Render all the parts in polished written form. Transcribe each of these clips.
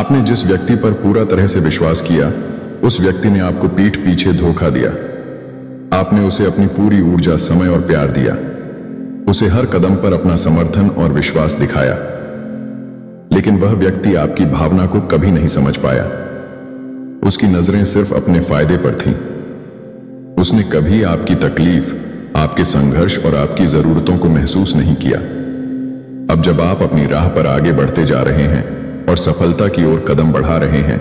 आपने जिस व्यक्ति पर पूरा तरह से विश्वास किया, उस व्यक्ति ने आपको पीठ पीछे धोखा दिया। आपने उसे अपनी पूरी ऊर्जा, समय और प्यार दिया, उसे हर कदम पर अपना समर्थन और विश्वास दिखाया, लेकिन वह व्यक्ति आपकी भावना को कभी नहीं समझ पाया। उसकी नजरें सिर्फ अपने फायदे पर थीं। उसने कभी आपकी तकलीफ, आपके संघर्ष और आपकी जरूरतों को महसूस नहीं किया। अब जब आप अपनी राह पर आगे बढ़ते जा रहे हैं और सफलता की ओर कदम बढ़ा रहे हैं,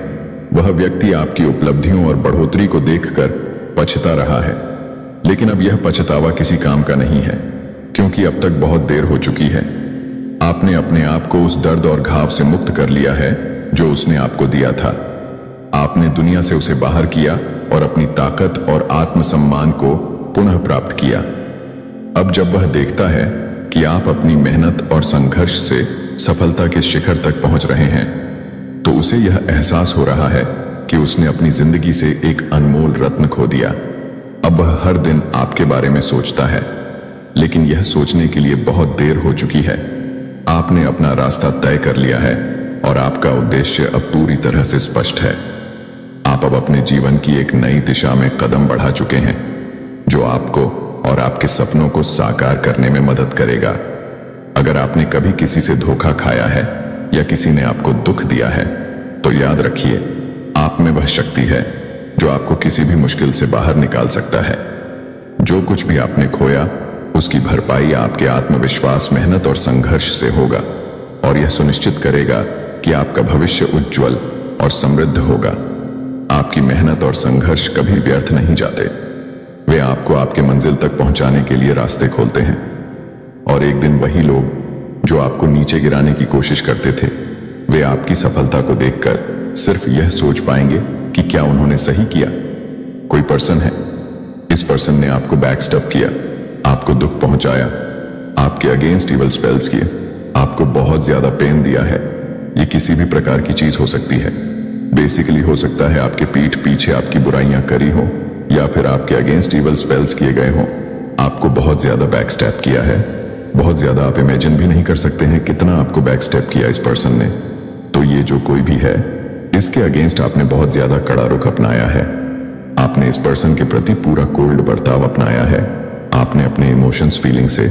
वह व्यक्ति आपकी उपलब्धियों और बढ़ोतरी को देखकर पछता रहा है। लेकिन अब यह पछतावा किसी काम का नहीं है, क्योंकि अब तक बहुत देर हो चुकी है। आपने अपने आप को उस दर्द और घाव से मुक्त कर लिया है जो उसने आपको दिया था। आपने दुनिया से उसे बाहर किया और अपनी ताकत और आत्मसम्मान को पुनः प्राप्त किया। अब जब वह देखता है कि आप अपनी मेहनत और संघर्ष से सफलता के शिखर तक पहुंच रहे हैं, तो उसे यह एहसास हो रहा है कि उसने अपनी जिंदगी से एक अनमोल रत्न खो दिया। अब वह हर दिन आपके बारे में सोचता है, लेकिन यह सोचने के लिए बहुत देर हो चुकी है। आपने अपना रास्ता तय कर लिया है और आपका उद्देश्य अब पूरी तरह से स्पष्ट है। आप अब अपने जीवन की एक नई दिशा में कदम बढ़ा चुके हैं, जो आपको और आपके सपनों को साकार करने में मदद करेगा। अगर आपने कभी किसी से धोखा खाया है या किसी ने आपको दुख दिया है, तो याद रखिए, आप में वह शक्ति है जो आपको किसी भी मुश्किल से बाहर निकाल सकता है। जो कुछ भी आपने खोया, उसकी भरपाई आपके आत्मविश्वास, मेहनत और संघर्ष से होगा, और यह सुनिश्चित करेगा कि आपका भविष्य उज्जवल और समृद्ध होगा। आपकी मेहनत और संघर्ष कभी व्यर्थ नहीं जाते। वे आपको आपके मंजिल तक पहुंचाने के लिए रास्ते खोलते हैं। और एक दिन वही लोग जो आपको नीचे गिराने की कोशिश करते थे, वे आपकी सफलता को देखकर सिर्फ यह सोच पाएंगे कि क्या उन्होंने सही किया। कोई पर्सन है, इस पर्सन ने आपको बैकस्टेप किया, आपको दुख पहुंचाया, आपके अगेंस्ट इवल स्पेल्स किए, आपको बहुत ज्यादा पेन दिया है। ये किसी भी प्रकार की चीज हो सकती है। बेसिकली हो सकता है आपके पीठ पीछे आपकी बुराइयां करी हो, या फिर आपके अगेंस्ट इवल स्पेल्स किए गए हो। आपको बहुत ज्यादा बैकस्टेप किया है, बहुत ज्यादा। आप इमेजिन भी नहीं कर सकते हैं कितना आपको बैकस्टेप किया इस पर्सन ने। तो ये जो कोई भी है, इसके अगेंस्ट आपने बहुत ज्यादा कड़ा रुख अपनाया है। आपने इस पर्सन के प्रति पूरा कोल्ड बर्ताव अपनाया है। आपने अपने इमोशंस, फीलिंग से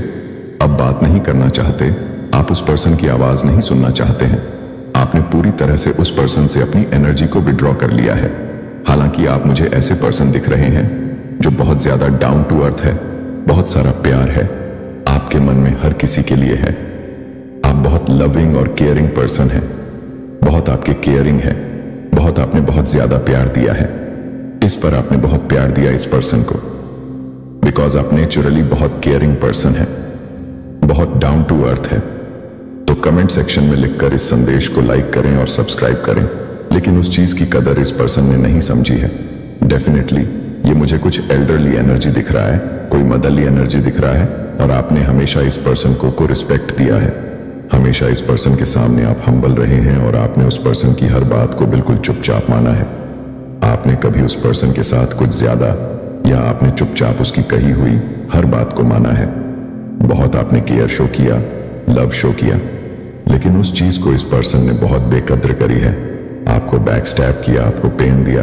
अब बात नहीं करना चाहते। आप उस पर्सन की आवाज नहीं सुनना चाहते हैं। आपने पूरी तरह से उस पर्सन से अपनी एनर्जी को विड्रॉ कर लिया है। हालांकि आप मुझे ऐसे पर्सन दिख रहे हैं जो बहुत ज्यादा डाउन टू अर्थ है, बहुत सारा प्यार है आपके मन में, हर किसी के लिए है। आप बहुत लविंग और केयरिंग पर्सन हैं, बहुत आपके केयरिंग है, बहुत आपने बहुत ज्यादा प्यार दिया है। इस पर आपने बहुत प्यार दिया इस पर्सन को, बिकॉज आप नेचुरली बहुत केयरिंग पर्सन है, बहुत डाउन टू अर्थ है। तो कमेंट सेक्शन में लिखकर इस संदेश को लाइक करें और सब्सक्राइब करें। लेकिन उस चीज की कदर इस पर्सन ने नहीं समझी है। डेफिनेटली ये मुझे कुछ एल्डरली एनर्जी दिख रहा है, कोई मदरली एनर्जी दिख रहा है, और आपने हमेशा इस पर्सन को रिस्पेक्ट दिया है। हमेशा इस पर्सन के सामने आप हम्बल रहे हैं और आपने उस पर्सन की हर बात को बिल्कुल चुपचाप माना है। आपने कभी उस पर्सन के साथ कुछ ज्यादा, या आपने चुपचाप उसकी कही हुई हर बात को माना है। बहुत आपने केयर शो किया, लव शो किया, लेकिन उस चीज को इस पर्सन ने बहुत बेकद्र करी है। आपको बैकस्टैब किया, आपको पेन दिया।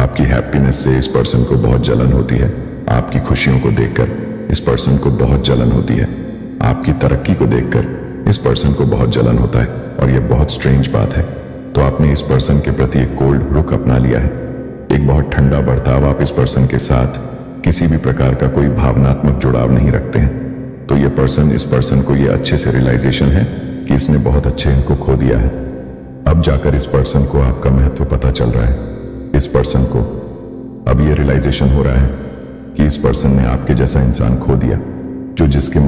आपकी हैप्पीनेस से इस पर्सन को बहुत जलन होती है। आपकी खुशियों को देखकर इस पर्सन को बहुत जलन होती है। आपकी तरक्की को देखकर इस पर्सन को बहुत जलन होता है, और यह बहुत स्ट्रेंज बात है। तो आपने इस पर्सन के प्रति एक कोल्ड रुख अपना लिया है, एक बहुत ठंडा बर्ताव। आप इस पर्सन के साथ किसी भी प्रकार का कोई भावनात्मक जुड़ाव नहीं रखते हैं। तो ये पर्सन, इस पर्सन को ये अच्छे से रियलाइजेशन है कि इसने बहुत अच्छे इनको खो दिया है। अब जाकर इस पर्सन को आपका महत्व पता चल रहा है। इस पर्सन को अब ये रियलाइजेशन हो रहा है कि इस पर्सन ने आपके जैसा इंसान खो दिया, जो जिसके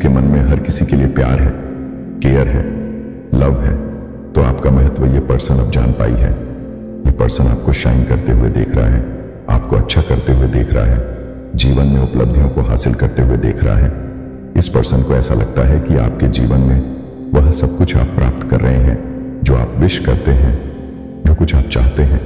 मन में हर किसी के लिए प्यार है, केयर है, लव है। तो आपका महत्व ये पर्सन अब जान पाई है। ये पर्सन आपको शाइन करते हुए देख रहा है, आपको अच्छा करते हुए देख रहा है, जीवन में उपलब्धियों को हासिल करते हुए देख रहा है। इस पर्सन को ऐसा लगता है कि आपके जीवन में वह सब कुछ आप प्राप्त कर रहे हैं जो आप विश करते हैं, जो कुछ आप चाहते हैं।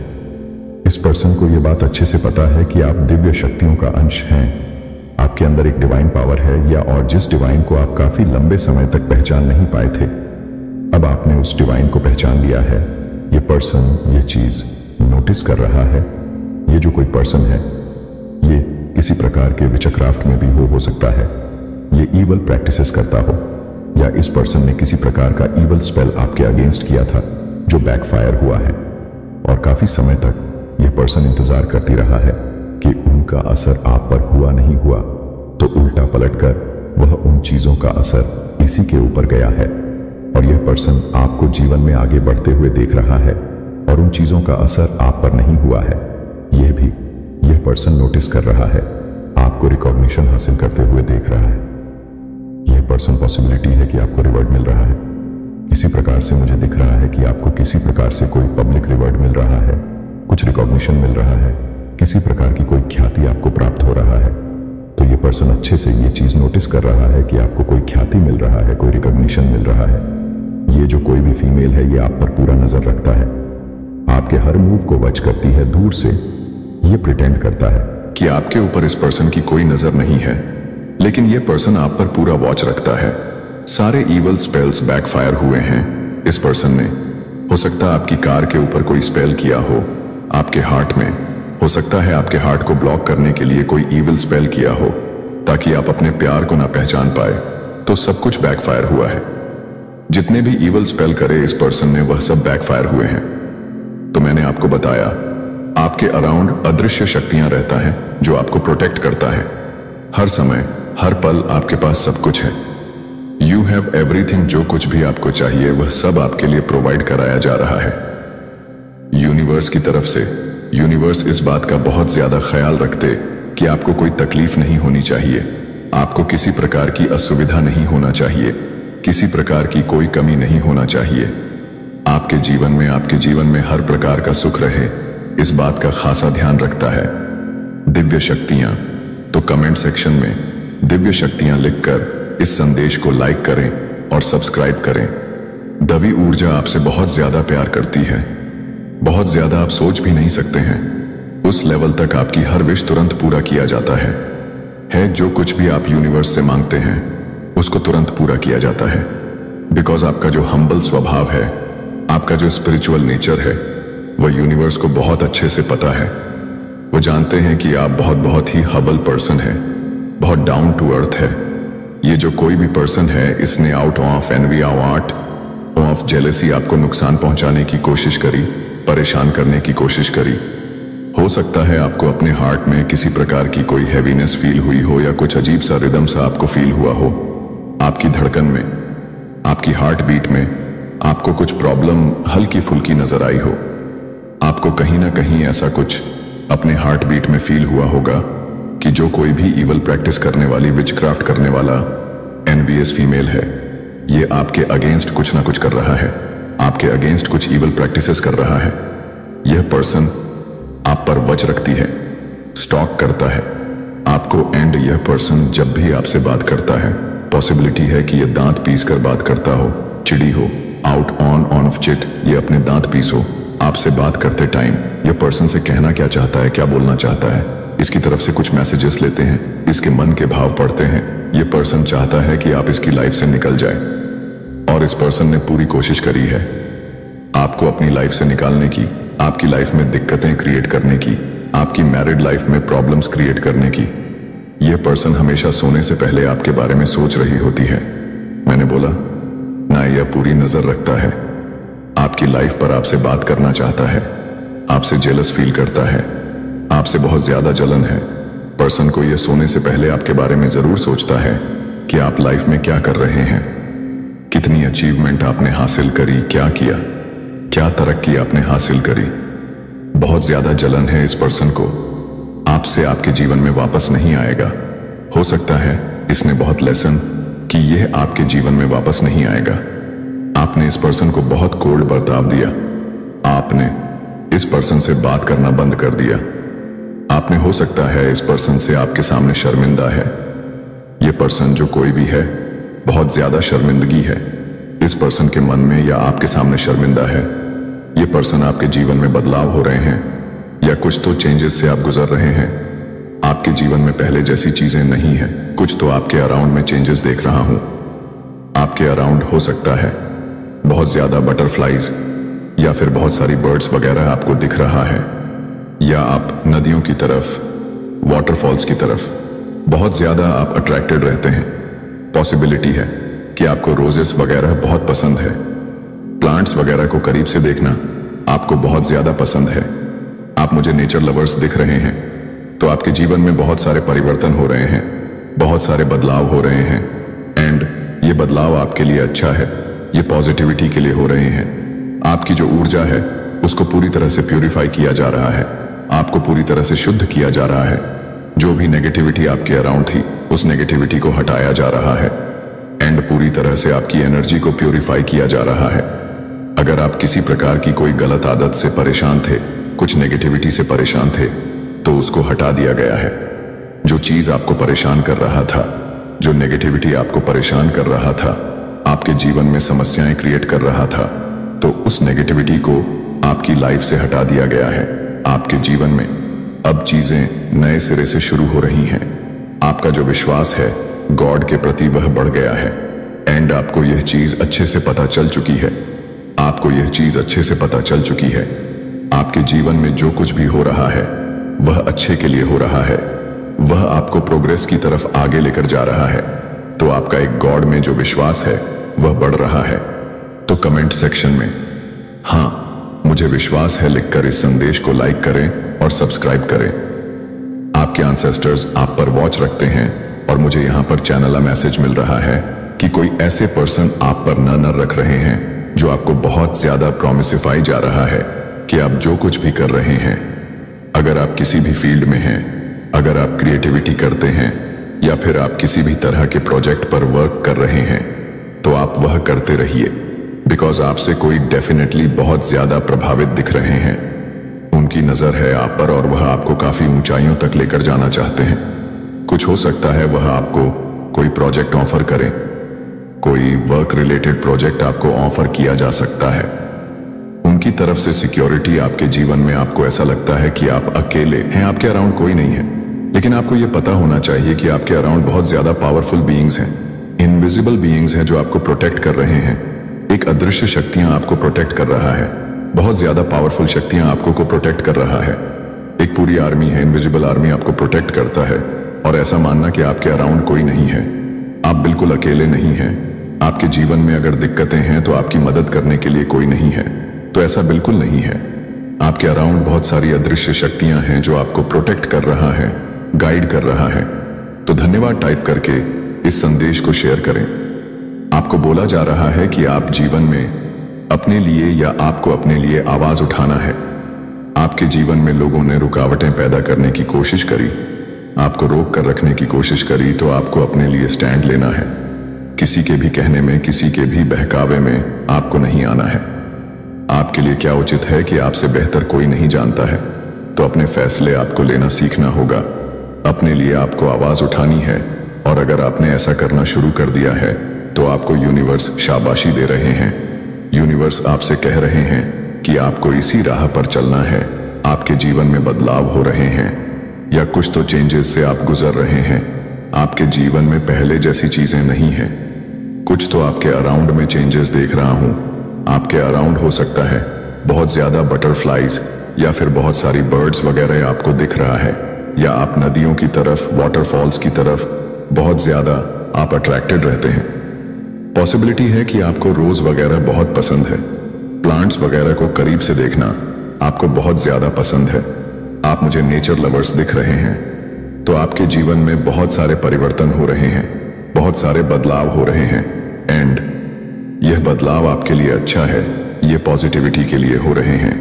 इस पर्सन को यह बात अच्छे से पता है कि आप दिव्य शक्तियों का अंश हैं। आपके अंदर एक डिवाइन पावर है, या और जिस डिवाइन को आप काफी लंबे समय तक पहचान नहीं पाए थे। अब आपने उस डिवाइन को पहचान लिया है। ये पर्सन ये चीज नोटिस कर रहा है। ये जो कोई पर्सन है ये किसी प्रकार के विचक्राफ्ट में भी हो सकता है। ये ईवल प्रैक्टिसेस करता हो, या इस पर्सन ने किसी प्रकार का ईवल स्पेल आपके अगेंस्ट किया था जो बैकफायर हुआ है, और काफी समय तक यह पर्सन इंतजार करती रहा है कि उनका असर आप पर हुआ नहीं हुआ, तो उल्टा पलटकर वह उन चीजों का असर इसी के ऊपर गया है। और यह पर्सन आपको जीवन में आगे बढ़ते हुए देख रहा है और उन चीजों का असर आप पर नहीं हुआ है। यह पर्सन नोटिस कर रहा है, आपको रिकॉग्निशन हासिल करते हुए देख रहा है। यह पर्सन पॉसिबिलिटी है कि आपको रिवॉर्ड मिल रहा है। किसी प्रकार से मुझे दिख रहा है कि आपको किसी प्रकार से कोई पब्लिक रिवॉर्ड मिल रहा है, कुछ रिकॉग्निशन मिल रहा है, किसी प्रकार की कोई ख्याति आपको प्राप्त हो रहा है। तो यह पर्सन अच्छे से ये चीज नोटिस कर रहा है कि आपको कोई ख्याति मिल रहा है, कोई रिकॉग्निशन मिल रहा है। ये जो कोई भी फीमेल है ये आप पर पूरा नजर रखता है, आपके हर मूव को वॉच करती है दूर से। ये प्रिटेंड करता है कि आपके ऊपर इस पर्सन की कोई नजर नहीं है, लेकिन यह पर्सन आप पर पूरा वॉच रखता है। सारे ईवल स्पेल्स बैकफायर हुए हैं इस पर्सन ने। हो सकता है आपकी कार के ऊपर कोई स्पेल किया हो, आपके हार्ट में हो सकता है आपके हार्ट को ब्लॉक करने के लिए कोई ईवल स्पेल किया हो ताकि आप अपने प्यार को ना पहचान पाए, तो सब कुछ बैकफायर हुआ है। जितने भी ईवल स्पेल करे इस पर्सन ने वह सब बैकफायर हुए हैं। तो मैंने आपको बताया आपके अराउंड अदृश्य शक्तियां रहता है जो आपको प्रोटेक्ट करता है। हर समय हर पल आपके पास सब कुछ है। यू हैव एवरीथिंग, जो कुछ भी आपको चाहिए वह सब आपके लिए प्रोवाइड कराया जा रहा है यूनिवर्स की तरफ से। यूनिवर्स इस बात का बहुत ज्यादा ख्याल रखते कि आपको कोई तकलीफ नहीं होनी चाहिए, आपको किसी प्रकार की असुविधा नहीं होना चाहिए, किसी प्रकार की कोई कमी नहीं होना चाहिए। आपके जीवन में हर प्रकार का सुख रहे, इस बात का खासा ध्यान रखता है। दिव्य शक्तियां, तो कमेंट सेक्शन में दिव्य शक्तियां लिखकर इस संदेश को लाइक करें और सब्सक्राइब करें। दवी ऊर्जा आपसे बहुत ज्यादा प्यार करती है, बहुत ज्यादा आप सोच भी नहीं सकते हैं। उस लेवल तक आपकी हर विश तुरंत पूरा किया जाता है। जो कुछ भी आप यूनिवर्स से मांगते हैं उसको तुरंत पूरा किया जाता है। बिकॉज आपका जो हम्बल स्वभाव है, आपका जो स्पिरिचुअल नेचर है, वह यूनिवर्स को बहुत अच्छे से पता है। वो जानते हैं कि आप बहुत ही हबल पर्सन है, बहुत डाउन टू अर्थ है। ये जो कोई भी पर्सन है इसने out of envy, of jealousy आपको नुकसान पहुंचाने की कोशिश करी, परेशान करने की कोशिश करी। हो सकता है आपको अपने हार्ट में किसी प्रकार की कोई हैवीनेस फील हुई हो, या कुछ अजीब सा रिदम सा आपको फील हुआ हो। आपकी धड़कन में, आपकी हार्ट बीट में आपको कुछ प्रॉब्लम हल्की फुल्की नजर आई हो। आपको कहीं ना कहीं ऐसा कुछ अपने हार्ट बीट में फील हुआ होगा कि जो कोई भी ईवल प्रैक्टिस करने वाली, विचक्राफ्ट करने वाला एनवीएस फीमेल है, ये आपके अगेंस्ट कुछ ना कुछ कर रहा है, आपके अगेंस्ट कुछ ईवल प्रैक्टिसेस कर रहा है। यह पर्सन आप पर वच रखती है, स्टॉक करता है आपको। एंड यह पर्सन जब भी आपसे बात करता है, पॉसिबिलिटी है कि यह दांत पीस कर बात करता हो, चिड़ी हो, आउट ऑन ऑफ चिट, ये अपने दांत पीसो। आपसे बात करते टाइम यह पर्सन से कहना क्या चाहता है, क्या बोलना चाहता है, इसकी तरफ से कुछ मैसेजेस लेते हैं, इसके मन के भाव पढ़ते हैं। यह पर्सन चाहता है कि आप इसकी लाइफ से निकल जाए, और इस पर्सन ने पूरी कोशिश करी है आपको अपनी लाइफ से निकालने की, आपकी लाइफ में दिक्कतें क्रिएट करने की, आपकी मैरिड लाइफ में प्रॉब्लम्स क्रिएट करने की। यह पर्सन हमेशा सोने से पहले आपके बारे में सोच रही होती है। मैंने बोला ना, यह पूरी नजर रखता है आपकी लाइफ पर, आपसे बात करना चाहता है, आपसे जेलस फील करता है, आपसे बहुत ज्यादा जलन है। पर्सन को यह सोने से पहले आपके बारे में जरूर सोचता है कि आप लाइफ में क्या कर रहे हैं, कितनी अचीवमेंट आपने हासिल करी, क्या किया, क्या तरक्की आपने हासिल करी। बहुत ज्यादा जलन है इस पर्सन को, आपसे आपके जीवन में वापस नहीं आएगा। हो सकता है इसने बहुत लेसन कि यह आपके जीवन में वापस नहीं आएगा। आपने इस पर्सन को बहुत कोल्ड बर्ताव दिया, आपने इस पर्सन से बात करना बंद कर दिया। आपने, हो सकता है इस पर्सन से आपके सामने शर्मिंदा है। यह पर्सन जो कोई भी है, बहुत ज्यादा शर्मिंदगी है इस पर्सन के मन में, या आपके सामने शर्मिंदा है। यह पर्सन आपके जीवन में बदलाव हो रहे हैं, या कुछ तो चेंजेस से आप गुजर रहे हैं। आपके जीवन में पहले जैसी चीजें नहीं है, कुछ तो आपके अराउंड में चेंजेस देख रहा हूं। आपके अराउंड हो सकता है बहुत ज्यादा बटरफ्लाइज या फिर बहुत सारी बर्ड्स वगैरह आपको दिख रहा है, या आप नदियों की तरफ, वाटरफॉल्स की तरफ बहुत ज्यादा आप अट्रैक्टेड रहते हैं। पॉसिबिलिटी है कि आपको रोजेस वगैरह बहुत पसंद है, प्लांट्स वगैरह को करीब से देखना आपको बहुत ज्यादा पसंद है। आप मुझे नेचर लवर्स दिख रहे हैं, तो आपके जीवन में बहुत सारे परिवर्तन हो रहे हैं, बहुत सारे बदलाव हो रहे हैं, एंड ये बदलाव आपके लिए अच्छा है, ये पॉजिटिविटी के लिए हो रहे हैं। आपकी जो ऊर्जा है उसको पूरी तरह से प्यूरिफाई किया जा रहा है, आपको पूरी तरह से शुद्ध किया जा रहा है। जो भी नेगेटिविटी आपके अराउंड थी उस नेगेटिविटी को हटाया जा रहा है, एंड पूरी तरह से आपकी एनर्जी को प्यूरिफाई किया जा रहा है। अगर आप किसी प्रकार की कोई गलत आदत से परेशान थे, कुछ नेगेटिविटी से परेशान थे, तो उसको हटा दिया गया है। जो चीज आपको परेशान कर रहा था, जो नेगेटिविटी आपको परेशान कर रहा था, आपके जीवन में समस्याएं क्रिएट कर रहा था, तो उस नेगेटिविटी को आपकी लाइफ से हटा दिया गया है। आपके जीवन में अब चीजें नए सिरे से शुरू हो रही हैं। आपका जो विश्वास है गॉड के प्रति वह बढ़ गया है, एंड आपको यह चीज अच्छे से पता चल चुकी है। आपको यह चीज अच्छे से पता चल चुकी है। आपके जीवन में जो कुछ भी हो रहा है वह अच्छे के लिए हो रहा है, वह आपको प्रोग्रेस की तरफ आगे लेकर जा रहा है। तो आपका एक गॉड में जो विश्वास है वह बढ़ रहा है। तो कमेंट सेक्शन में हाँ मुझे विश्वास है लिखकर इस संदेश को लाइक करें और सब्सक्राइब करें। आपके एंसेस्टर्स आप पर वॉच रखते हैं और मुझे यहां पर चैनल मैसेज मिल रहा है कि कोई ऐसे पर्सन आप पर नजर रख रहे हैं जो आपको बहुत ज्यादा प्रॉमिसिफाई जा रहा है कि आप जो कुछ भी कर रहे हैं, अगर आप किसी भी फील्ड में हैं, अगर आप क्रिएटिविटी करते हैं या फिर आप किसी भी तरह के प्रोजेक्ट पर वर्क कर रहे हैं, तो आप वह करते रहिए, बिकॉज आपसे कोई डेफिनेटली बहुत ज्यादा प्रभावित दिख रहे हैं। उनकी नजर है आप पर और वह आपको काफी ऊंचाइयों तक लेकर जाना चाहते हैं। कुछ हो सकता है वह आपको कोई प्रोजेक्ट ऑफर करें, कोई वर्क रिलेटेड प्रोजेक्ट आपको ऑफर किया जा सकता है। उनकी तरफ से सिक्योरिटी आपके जीवन में आपको ऐसा लगता है कि आप अकेले हैं, आपके अराउंड कोई नहीं है, लेकिन आपको यह पता होना चाहिए कि आपके अराउंड बहुत ज्यादा पावरफुल बीइंग्स हैं, इनविजिबल बीइंग्स हैं जो आपको प्रोटेक्ट कर रहे हैं। एक अदृश्य शक्तियां आपको प्रोटेक्ट कर रहा है, बहुत ज्यादा पावरफुल शक्तियां आपको को प्रोटेक्ट कर रहा है। एक पूरी आर्मी है, इनविजिबल आर्मी आपको प्रोटेक्ट करता है। और ऐसा मानना कि आपके अराउंड कोई नहीं है, आप बिल्कुल अकेले नहीं हैं। आपके जीवन में अगर दिक्कतें हैं तो आपकी मदद करने के लिए कोई नहीं है, तो ऐसा बिल्कुल नहीं है। आपके अराउंड बहुत सारी अदृश्य शक्तियां हैं जो आपको प्रोटेक्ट कर रहा है, गाइड कर रहा है। तो धन्यवाद टाइप करके इस संदेश को शेयर करें। आपको बोला जा रहा है कि आप जीवन में अपने लिए या आपको अपने लिए आवाज उठाना है। आपके जीवन में लोगों ने रुकावटें पैदा करने की कोशिश करी, आपको रोक कर रखने की कोशिश करी, तो आपको अपने लिए स्टैंड लेना है। किसी के भी कहने में, किसी के भी बहकावे में आपको नहीं आना है। आपके लिए क्या उचित है कि आपसे बेहतर कोई नहीं जानता है, तो अपने फैसले आपको लेना सीखना होगा। अपने लिए आपको आवाज उठानी है, और अगर आपने ऐसा करना शुरू कर दिया है तो आपको यूनिवर्स शाबाशी दे रहे हैं। यूनिवर्स आपसे कह रहे हैं कि आपको इसी राह पर चलना है। आपके जीवन में बदलाव हो रहे हैं, या कुछ तो चेंजेस से आप गुजर रहे हैं। आपके जीवन में पहले जैसी चीजें नहीं हैं। कुछ तो आपके अराउंड में चेंजेस देख रहा हूं। आपके अराउंड हो सकता है बहुत ज्यादा बटरफ्लाइज या फिर बहुत सारी बर्ड्स वगैरह आपको दिख रहा है, या आप नदियों की तरफ, वाटरफॉल्स की तरफ बहुत ज्यादा आप अट्रैक्टेड रहते हैं। पॉसिबिलिटी है कि आपको रोज वगैरह बहुत पसंद है, प्लांट्स वगैरह को करीब से देखना आपको बहुत ज्यादा पसंद है। आप मुझे नेचर लवर्स दिख रहे हैं, तो आपके जीवन में बहुत सारे परिवर्तन हो रहे हैं, बहुत सारे बदलाव हो रहे हैं, एंड यह बदलाव आपके लिए अच्छा है, ये पॉजिटिविटी के लिए हो रहे हैं।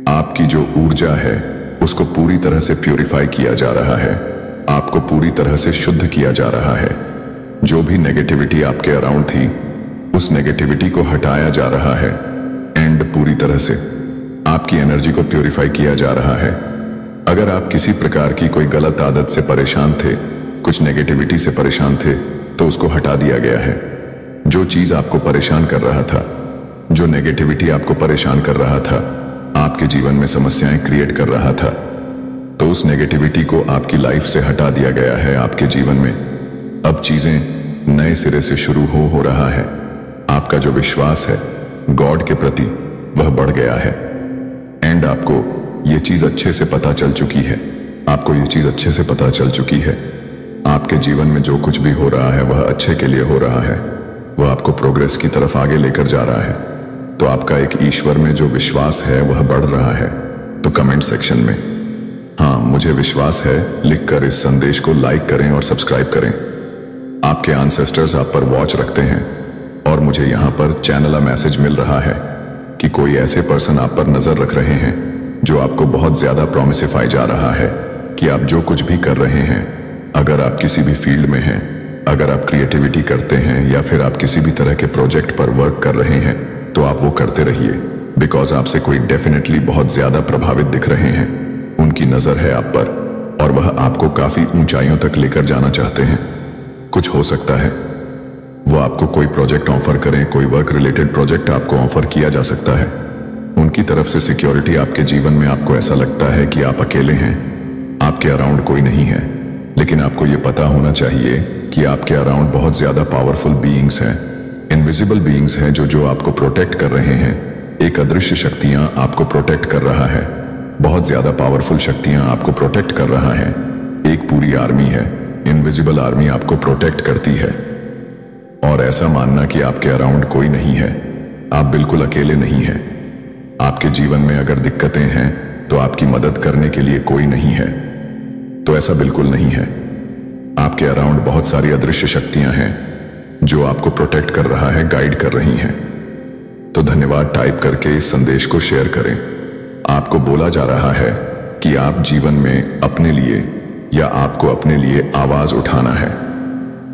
आपकी जो ऊर्जा है उसको पूरी तरह से प्यूरिफाई किया जा रहा है, आपको पूरी तरह से शुद्ध किया जा रहा है। जो भी नेगेटिविटी आपके अराउंड थी उस नेगेटिविटी को हटाया जा रहा है, एंड पूरी तरह से आपकी एनर्जी को प्यूरिफाई किया जा रहा है। अगर आप किसी प्रकार की कोई गलत आदत से परेशान थे, कुछ नेगेटिविटी से परेशान थे, तो उसको हटा दिया गया है। जो चीज आपको परेशान कर रहा था, जो नेगेटिविटी आपको परेशान कर रहा था, आपके जीवन में समस्याएं क्रिएट कर रहा था, तो उस नेगेटिविटी को आपकी लाइफ से हटा दिया गया है। आपके जीवन में अब चीजें नए सिरे से शुरू हो रहा है। आपका जो विश्वास है गॉड के प्रति वह बढ़ गया है। एंड आपको ये चीज अच्छे से पता चल चुकी है, आपको ये चीज अच्छे से पता चल चुकी है। आपके जीवन में जो कुछ भी हो रहा है वह अच्छे के लिए हो रहा है, वह आपको प्रोग्रेस की तरफ आगे लेकर जा रहा है। तो आपका एक ईश्वर में जो विश्वास है वह बढ़ रहा है। तो कमेंट सेक्शन में हाँ मुझे विश्वास है लिखकर इस संदेश को लाइक करें और सब्सक्राइब करें। आपके एंसेस्टर्स आप पर वॉच रखते हैं और मुझे यहाँ पर चैनल मैसेज मिल रहा है कि कोई ऐसे पर्सन आप पर नजर रख रहे हैं जो आपको बहुत ज्यादा प्रॉमिसिफाई जा रहा है कि आप जो कुछ भी कर रहे हैं, अगर आप किसी भी फील्ड में हैं, अगर आप क्रिएटिविटी करते हैं या फिर आप किसी भी तरह के प्रोजेक्ट पर वर्क कर रहे हैं, तो आप वो करते रहिए। बिकॉज आपसे कोई डेफिनेटली बहुत ज्यादा प्रभावित दिख रहे हैं, उनकी नजर है आप पर और वह आपको काफी ऊंचाइयों तक लेकर जाना चाहते हैं। कुछ हो सकता है वो आपको कोई प्रोजेक्ट ऑफर करें, कोई वर्क रिलेटेड प्रोजेक्ट आपको ऑफर किया जा सकता है। उनकी तरफ से सिक्योरिटी आपके जीवन में आपको ऐसा लगता है कि आप अकेले हैं, आपके अराउंड कोई नहीं है, लेकिन आपको ये पता होना चाहिए कि आपके अराउंड बहुत ज्यादा पावरफुल बीइंग्स हैं, इनविजिबल बीइंग्स हैं जो आपको प्रोटेक्ट कर रहे हैं। एक अदृश्य शक्तियां आपको प्रोटेक्ट कर रहा है, बहुत ज्यादा पावरफुल शक्तियां आपको प्रोटेक्ट कर रहा है। एक पूरी आर्मी है, इनविजिबल आर्मी आपको प्रोटेक्ट करती है। और ऐसा मानना कि आपके अराउंड कोई नहीं है, आप बिल्कुल अकेले नहीं हैं। आपके जीवन में अगर दिक्कतें हैं तो आपकी मदद करने के लिए कोई नहीं है, तो ऐसा बिल्कुल नहीं है। आपके अराउंड बहुत सारी अदृश्य शक्तियां हैं जो आपको प्रोटेक्ट कर रहा है, गाइड कर रही हैं। तो धन्यवाद टाइप करके इस संदेश को शेयर करें। आपको बोला जा रहा है कि आप जीवन में अपने लिए या आपको अपने लिए आवाज उठाना है।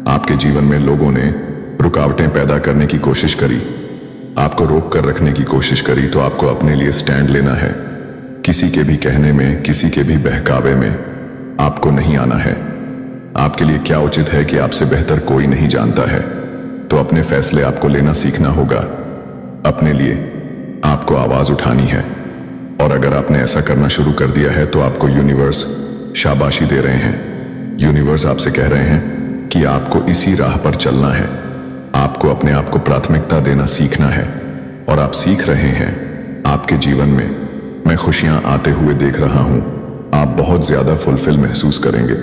आपके जीवन में लोगों ने रुकावटें पैदा करने की कोशिश करी, आपको रोक कर रखने की कोशिश करी, तो आपको अपने लिए स्टैंड लेना है। किसी के भी कहने में, किसी के भी बहकावे में आपको नहीं आना है। आपके लिए क्या उचित है कि आपसे बेहतर कोई नहीं जानता है, तो अपने फैसले आपको लेना सीखना होगा। अपने लिए आपको आवाज उठानी है और अगर आपने ऐसा करना शुरू कर दिया है तो आपको यूनिवर्स शाबाशी दे रहे हैं। यूनिवर्स आपसे कह रहे हैं कि आपको इसी राह पर चलना है, आपको अपने आप को प्राथमिकता देना सीखना है और आप सीख रहे हैं। आपके जीवन में मैं खुशियां आते हुए देख रहा हूं, आप बहुत ज्यादा फुलफिल महसूस करेंगे।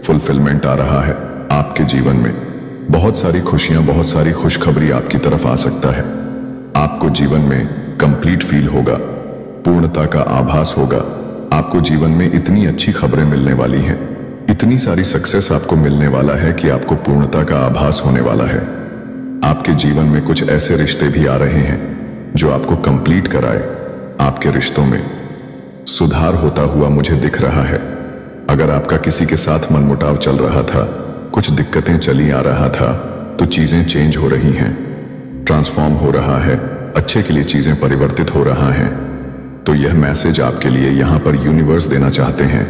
फुलफिलमेंट आ रहा है आपके जीवन में, बहुत सारी खुशियां, बहुत सारी खुशखबरी आपकी तरफ आ सकता है। आपको जीवन में कंप्लीट फील होगा, पूर्णता का आभास होगा। आपको जीवन में इतनी अच्छी खबरें मिलने वाली हैं, इतनी सारी सक्सेस आपको मिलने वाला है कि आपको पूर्णता का आभास होने वाला है। आपके जीवन में कुछ ऐसे रिश्ते भी आ रहे हैं जो आपको कंप्लीट कराए। आपके रिश्तों में सुधार होता हुआ मुझे दिख रहा है। अगर आपका किसी के साथ मनमुटाव चल रहा था, कुछ दिक्कतें चली आ रहा था, तो चीजें चेंज हो रही हैं, ट्रांसफॉर्म हो रहा है, अच्छे के लिए चीजें परिवर्तित हो रहा हैं। तो यह मैसेज आपके लिए यहां पर यूनिवर्स देना चाहते हैं।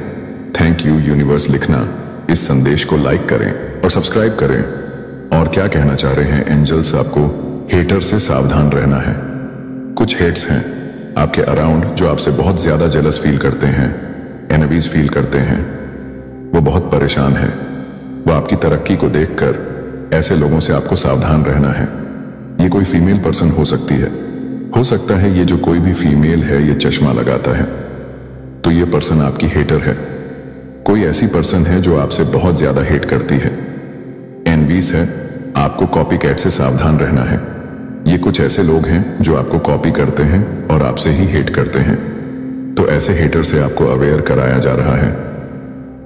थैंक यू यूनिवर्स लिखना, इस संदेश को लाइक करें और सब्सक्राइब करें। और क्या कहना चाह रहे हैं एंजल्स? आपको हेटर से सावधान रहना है। कुछ हेट्स हैं आपके अराउंड जो आपसे बहुत ज्यादा जेलस फील करते हैं, एनवीज फील करते हैं। वो बहुत परेशान है, वो आपकी तरक्की को देखकर ऐसे लोगों से आपको सावधान रहना है। ये कोई फीमेल पर्सन हो सकती है, हो सकता है ये जो कोई भी फीमेल है ये चश्मा लगाता है, तो ये पर्सन आपकी हेटर है। कोई ऐसी पर्सन है जो आपसे बहुत ज्यादा हेट करती है, एनवीज है। आपको कॉपी कैट से सावधान रहना है। ये कुछ ऐसे लोग हैं जो आपको कॉपी करते हैं और आपसे ही हेट करते हैं, तो ऐसे हेटर से आपको अवेयर कराया जा रहा है।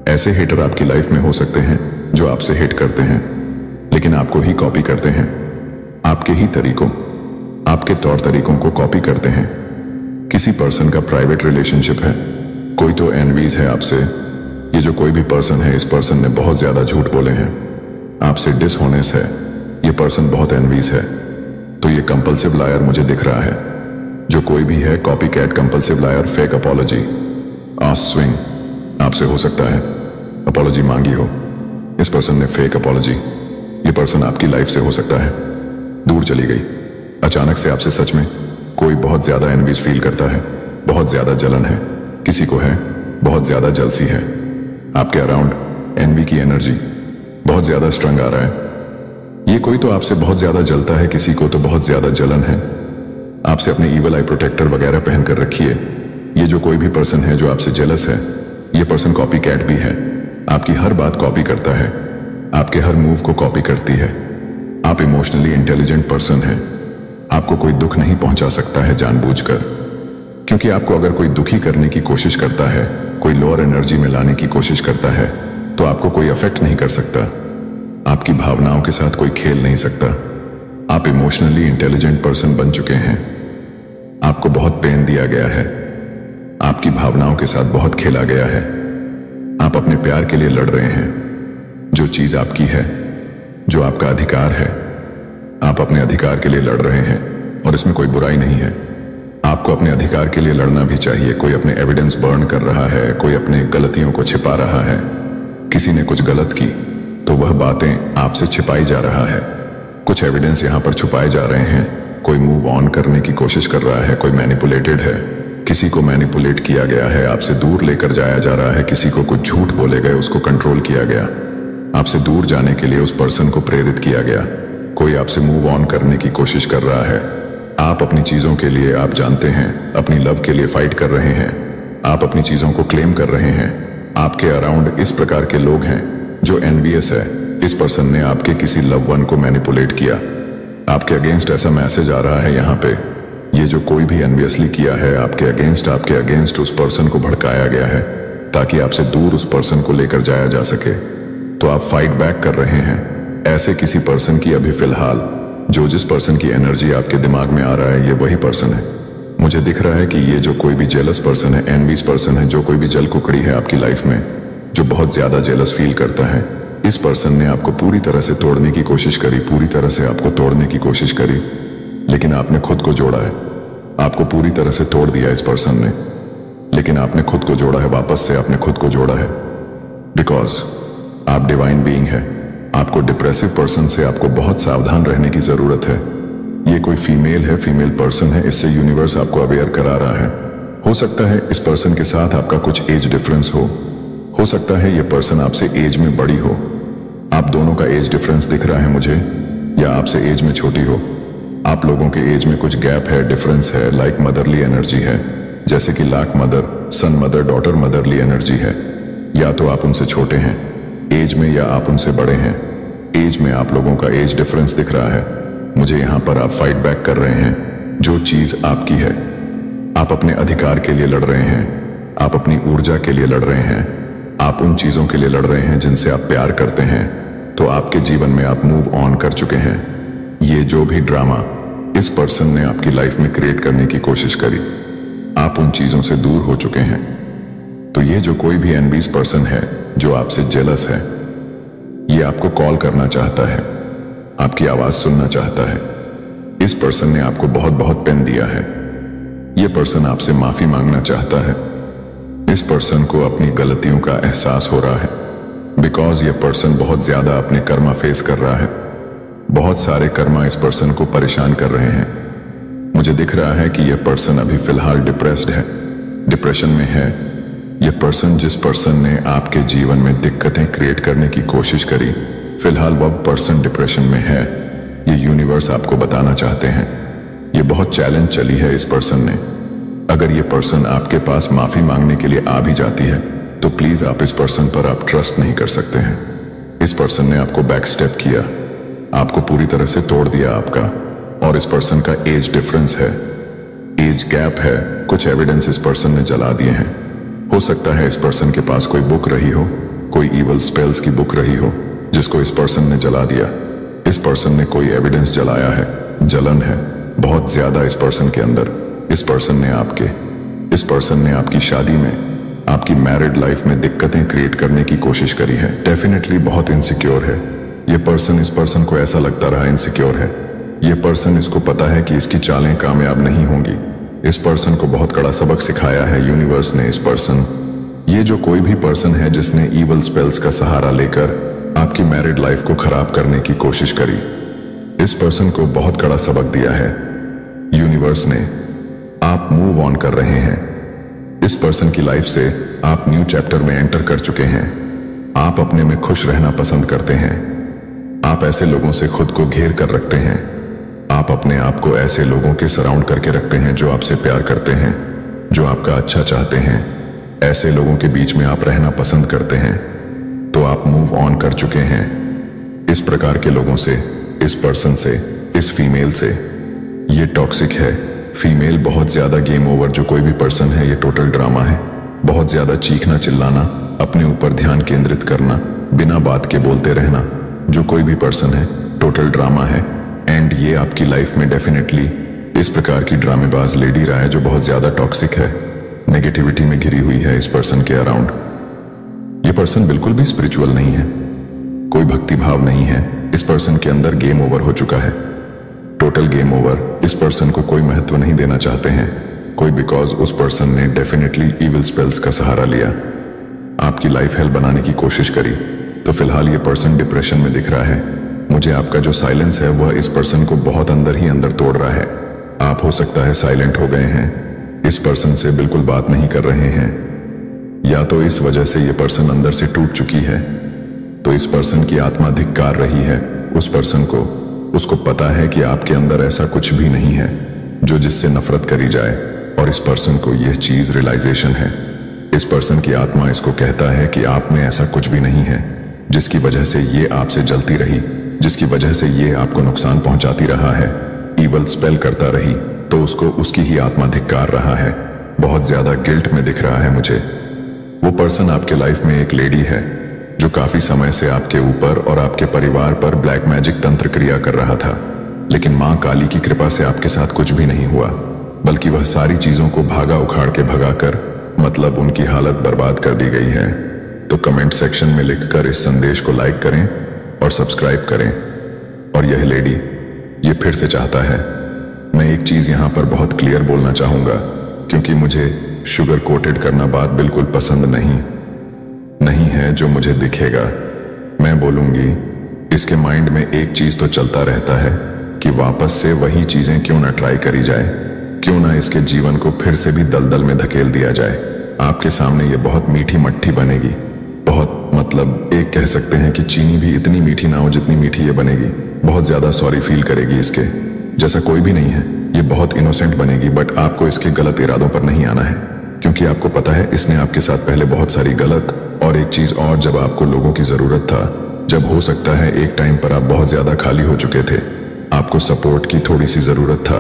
ऐसे हेटर आपकी लाइफ में हो सकते हैं जो आपसे हेट करते हैं लेकिन आपको ही कॉपी करते हैं, आपके ही तरीकों, आपके तौर तरीकों को कॉपी करते हैं। किसी पर्सन का प्राइवेट रिलेशनशिप है, कोई तो एनवीज है आपसे। ये जो कोई भी पर्सन है, इस पर्सन ने बहुत ज्यादा झूठ बोले हैं, आपसे डिसऑनेस्ट है, ये पर्सन बहुत एनवीज है। तो ये कंपल्सिव लायर मुझे दिख रहा है। जो कोई भी है copy cat, compulsive liar, fake apology, आस स्विंग आपसे हो सकता है अपॉलॉजी मांगी हो, इस पर्सन ने फेक अपॉलॉजी, ये पर्सन आपकी लाइफ से हो सकता है दूर चली गई। अचानक से आपसे सच में कोई बहुत ज्यादा एनवीज फील करता है, बहुत ज्यादा जलन है, किसी को है बहुत ज्यादा जलसी है। आपके अराउंड एनवी की एनर्जी बहुत ज्यादा स्ट्रंग आ रहा है। ये कोई तो आपसे बहुत ज्यादा जलता है, किसी को तो बहुत ज्यादा जलन है। आपसे अपने ईवल आई प्रोटेक्टर वगैरह पहन कर रखिए। ये जो कोई भी पर्सन है जो आपसे जेलस है, ये पर्सन कॉपी कैट भी है। आपकी हर बात कॉपी करता है, आपके हर मूव को कॉपी करती है। आप इमोशनली इंटेलिजेंट पर्सन है। आपको कोई दुख नहीं पहुंचा सकता है जानबूझकर, क्योंकि आपको अगर कोई दुखी करने की कोशिश करता है, कोई लोअर एनर्जी में लाने की कोशिश करता है, तो आपको कोई अफेक्ट नहीं कर सकता। आपकी भावनाओं के साथ कोई खेल नहीं सकता। आप इमोशनली इंटेलिजेंट पर्सन बन चुके हैं। आपको बहुत पेन दिया गया है, आपकी भावनाओं के साथ बहुत खेला गया है। आप अपने प्यार के लिए लड़ रहे हैं। जो चीज आपकी है, जो आपका अधिकार है, आप अपने अधिकार के लिए लड़ रहे हैं और इसमें कोई बुराई नहीं है। आपको अपने अधिकार के लिए लड़ना भी चाहिए। कोई अपने एविडेंस बर्न कर रहा है, कोई अपने गलतियों को छिपा रहा है। किसी ने कुछ गलत की तो वह बातें आपसे छिपाई जा रहा है। कुछ एविडेंस यहां पर छुपाए जा रहे हैं। कोई मूव ऑन करने की कोशिश कर रहा है, कोई मैनिपुलेटेड है, किसी को मैनिपुलेट किया गया है, आपसे दूर लेकर जाया जा रहा है। किसी को कुछ झूठ बोले गए, उसको कंट्रोल किया गया। आपसे दूर जाने के लिए उस पर्सन को प्रेरित किया गया। कोई आपसे मूव ऑन करने की कोशिश कर रहा है। आप अपनी चीजों के लिए, आप जानते हैं, अपनी लव के लिए फाइट कर रहे हैं। आप अपनी चीजों को क्लेम कर रहे हैं। आपके अराउंड इस प्रकार के लोग हैं जो एनवियस है। इस पर्सन ने आपके किसी लव वन को मैनिपुलेट किया। आपके अगेंस्ट ऐसा मैसेज आ रहा है यहाँ पे। ये जो कोई भी एनवियसली किया है आपके अगेंस्ट उस पर्सन को भड़काया गया है, ताकि आपसे दूर उस पर्सन को लेकर जाया जा सके। तो आप फाइट बैक कर रहे हैं ऐसे किसी पर्सन की। अभी फिलहाल जिस पर्सन की एनर्जी आपके दिमाग में आ रहा है, ये वही पर्सन है। मुझे दिख रहा है कि ये जो कोई भी जेलस पर्सन है, एनवीस पर्सन है, जो कोई भी जल कुकड़ी है आपकी लाइफ में, जो बहुत ज्यादा जेलस फील करता है, इस पर्सन ने आपको पूरी तरह से तोड़ने की कोशिश करी, पूरी तरह से आपको तोड़ने की कोशिश करी, लेकिन आपने खुद को जोड़ा है। आपको पूरी तरह से तोड़ दिया इस पर्सन ने, लेकिन आपने खुद को जोड़ा है। वापस से आपने खुद को जोड़ा है, बिकॉज आप डिवाइन बीइंग है। आपको डिप्रेसिव पर्सन से आपको बहुत सावधान रहने की जरूरत है। ये कोई फीमेल है, फीमेल पर्सन है, इससे यूनिवर्स आपको अवेयर करा रहा है। हो सकता है इस पर्सन के साथ आपका कुछ एज डिफरेंस हो सकता है ये पर्सन आपसे एज में बड़ी हो। आप दोनों का एज डिफरेंस दिख रहा है मुझे, या आपसे एज में छोटी हो। आप लोगों के एज में कुछ गैप है, डिफरेंस है, लाइक मदरली एनर्जी है, जैसे कि लाख मदर, सन मदर, डॉटर मदरली एनर्जी है। या तो आप उनसे छोटे हैं एज में, या आप उनसे बड़े हैं एज में। आप लोगों का एज डिफरेंस दिख रहा है मुझे। यहां पर आप फाइट बैक कर रहे हैं। जो चीज आपकी है, आप अपने अधिकार के लिए लड़ रहे हैं, आप अपनी ऊर्जा के लिए लड़ रहे हैं, आप उन चीजों के लिए लड़ रहे हैं जिनसे आप प्यार करते हैं। तो आपके जीवन में आप मूव ऑन कर चुके हैं। ये जो भी ड्रामा इस पर्सन ने आपकी लाइफ में क्रिएट करने की कोशिश करी, आप उन चीजों से दूर हो चुके हैं। तो ये जो कोई भी एनबीस पर्सन है जो आपसे जेलस है, ये आपको कॉल करना चाहता है, आपकी आवाज सुनना चाहता है। इस पर्सन ने आपको बहुत बहुत पेन दिया है। ये पर्सन आपसे माफी मांगना चाहता है। इस पर्सन को अपनी गलतियों का एहसास हो रहा है, बिकॉज ये पर्सन बहुत ज्यादा अपने कर्मा फेस कर रहा है। बहुत सारे कर्मा इस पर्सन को परेशान कर रहे हैं। मुझे दिख रहा है कि यह पर्सन अभी फिलहाल डिप्रेस्ड है, डिप्रेशन में है। यह पर्सन, जिस पर्सन ने आपके जीवन में दिक्कतें क्रिएट करने की कोशिश करी, फिलहाल वह पर्सन डिप्रेशन में है। ये यूनिवर्स आपको बताना चाहते हैं। ये बहुत चैलेंज चली है इस पर्सन ने। अगर ये पर्सन आपके पास माफी मांगने के लिए आ भी जाती है, तो प्लीज आप इस पर्सन पर आप ट्रस्ट नहीं कर सकते हैं। इस पर्सन ने आपको बैक स्टेप किया, आपको पूरी तरह से तोड़ दिया आपका। और इस पर्सन का एज डिफरेंस है, एज गैप है। कुछ एविडेंस इस पर्सन ने जला दिए हैं। हो सकता है इस पर्सन के पास कोई बुक रही हो, कोई इवल स्पेल्स की बुक रही हो, जिसको इस पर्सन ने जला दिया। इस पर्सन ने कोई एविडेंस जलाया है, जलन है बहुत ज्यादा इस पर्सन के अंदर। इस पर्सन ने आपकी शादी में, आपकी मैरिड लाइफ में दिक्कतें क्रिएट करने की कोशिश करी है। डेफिनेटली बहुत इनसिक्योर है ये पर्सन। इस पर्सन को ऐसा लगता रहा इनसिक्योर है ये पर्सन। इसको पता है कि इसकी चालें कामयाब नहीं होंगी। इस पर्सन को बहुत कड़ा सबक सिखाया है यूनिवर्स ने। इस पर्सन, ये जो कोई भी पर्सन है जिसने ईवल स्पेल्स का सहारा लेकर आपकी मैरिड लाइफ को खराब करने की कोशिश करी, इस पर्सन को बहुत कड़ा सबक दिया है यूनिवर्स ने। आप मूव ऑन कर रहे हैं। इस पर्सन की लाइफ से आप न्यू चैप्टर में एंटर कर चुके हैं। आप अपने में खुश रहना पसंद करते हैं। आप ऐसे लोगों से खुद को घेर कर रखते हैं। आप अपने आप को ऐसे लोगों के सराउंड करके रखते हैं जो आपसे प्यार करते हैं, जो आपका अच्छा चाहते हैं। ऐसे लोगों के बीच में आप रहना पसंद करते हैं। तो आप मूव ऑन कर चुके हैं इस प्रकार के लोगों से, इस पर्सन से, इस फीमेल से। ये टॉक्सिक है। फीमेल बहुत ज्यादा गेम ओवर। जो कोई भी पर्सन है, ये टोटल ड्रामा है। बहुत ज्यादा चीखना चिल्लाना, अपने ऊपर ध्यान केंद्रित करना, बिना बात के बोलते रहना, जो कोई भी पर्सन है टोटल ड्रामा है। एंड ये आपकी लाइफ में डेफिनेटली इस प्रकार की ड्रामेबाज लेडी रहा है जो बहुत ज्यादा टॉक्सिक है, नेगेटिविटी में घिरी हुई है इस पर्सन के अराउंड। ये पर्सन बिल्कुल भी स्पिरिचुअल नहीं है, कोई भक्ति भाव नहीं है। इस पर्सन के अंदर गेम ओवर हो चुका है, टोटल गेम ओवर। इस पर्सन को कोई महत्व नहीं देना चाहते हैं कोई, बिकॉज उस पर्सन ने डेफिनेटली इविल स्पेल्स का सहारा लिया, आपकी लाइफ हेल बनाने की कोशिश करी। तो फिलहाल ये पर्सन डिप्रेशन में दिख रहा है। मुझे आपका जो साइलेंस है वह इस पर्सन को बहुत अंदर ही अंदर तोड़ रहा है। आप हो सकता है साइलेंट हो गए हैं, इस पर्सन से बिल्कुल बात नहीं कर रहे हैं, या तो इस वजह से ये पर्सन अंदर से टूट चुकी है। तो इस पर्सन की आत्मा धिक्कार रही है उस पर्सन को। उसको पता है कि आपके अंदर ऐसा कुछ भी नहीं है जो जिससे नफरत करी जाए, और इस पर्सन को यह चीज रियलाइजेशन है। इस पर्सन की आत्मा इसको कहता है कि आप में ऐसा कुछ भी नहीं है जिसकी वजह से ये आपसे जलती रही, जिसकी वजह से ये आपको नुकसान पहुंचाती रहा है, ईवल स्पेल करता रही। तो उसको उसकी ही आत्मा धिक्कार रहा है, बहुत ज्यादा गिल्ट में दिख रहा है मुझे। वो पर्सन आपके लाइफ में एक लेडी है जो काफी समय से आपके ऊपर और आपके परिवार पर ब्लैक मैजिक तंत्र क्रिया कर रहा था, लेकिन मां काली की कृपा से आपके साथ कुछ भी नहीं हुआ, बल्कि वह सारी चीजों को भागा उखाड़ के भगाकर, मतलब उनकी हालत बर्बाद कर दी गई है। तो कमेंट सेक्शन में लिखकर इस संदेश को लाइक करें और सब्सक्राइब करें। और यह लेडी ये फिर से चाहता है। मैं एक चीज यहां पर बहुत क्लियर बोलना चाहूंगा, क्योंकि मुझे शुगर कोटेड करना बात बिल्कुल पसंद नहीं है जो मुझे दिखेगा। मैं बोलूंगी, इसके माइंड में एक चीज तो चलता रहता है कि वापस से वही चीजें क्यों ना ट्राई करी जाए, क्यों ना इसके जीवन को फिर से भी दलदल में धकेल दिया जाए। आपके सामने ये बहुत मीठी मट्ठी बनेगी, बहुत, मतलब एक कह सकते हैं कि चीनी भी इतनी मीठी ना हो जितनी मीठी ये बनेगी। बहुत ज्यादा सॉरी फील करेगी, इसके जैसा कोई भी नहीं है। ये बहुत इनोसेंट बनेगी, बट आपको इसके गलत इरादों पर नहीं आना है, क्योंकि आपको पता है इसने आपके साथ पहले बहुत सारी गलत। और एक चीज और, जब आपको लोगों की जरूरत था, जब हो सकता है एक टाइम पर आप बहुत ज्यादा खाली हो चुके थे, आपको सपोर्ट की थोड़ी सी जरूरत था,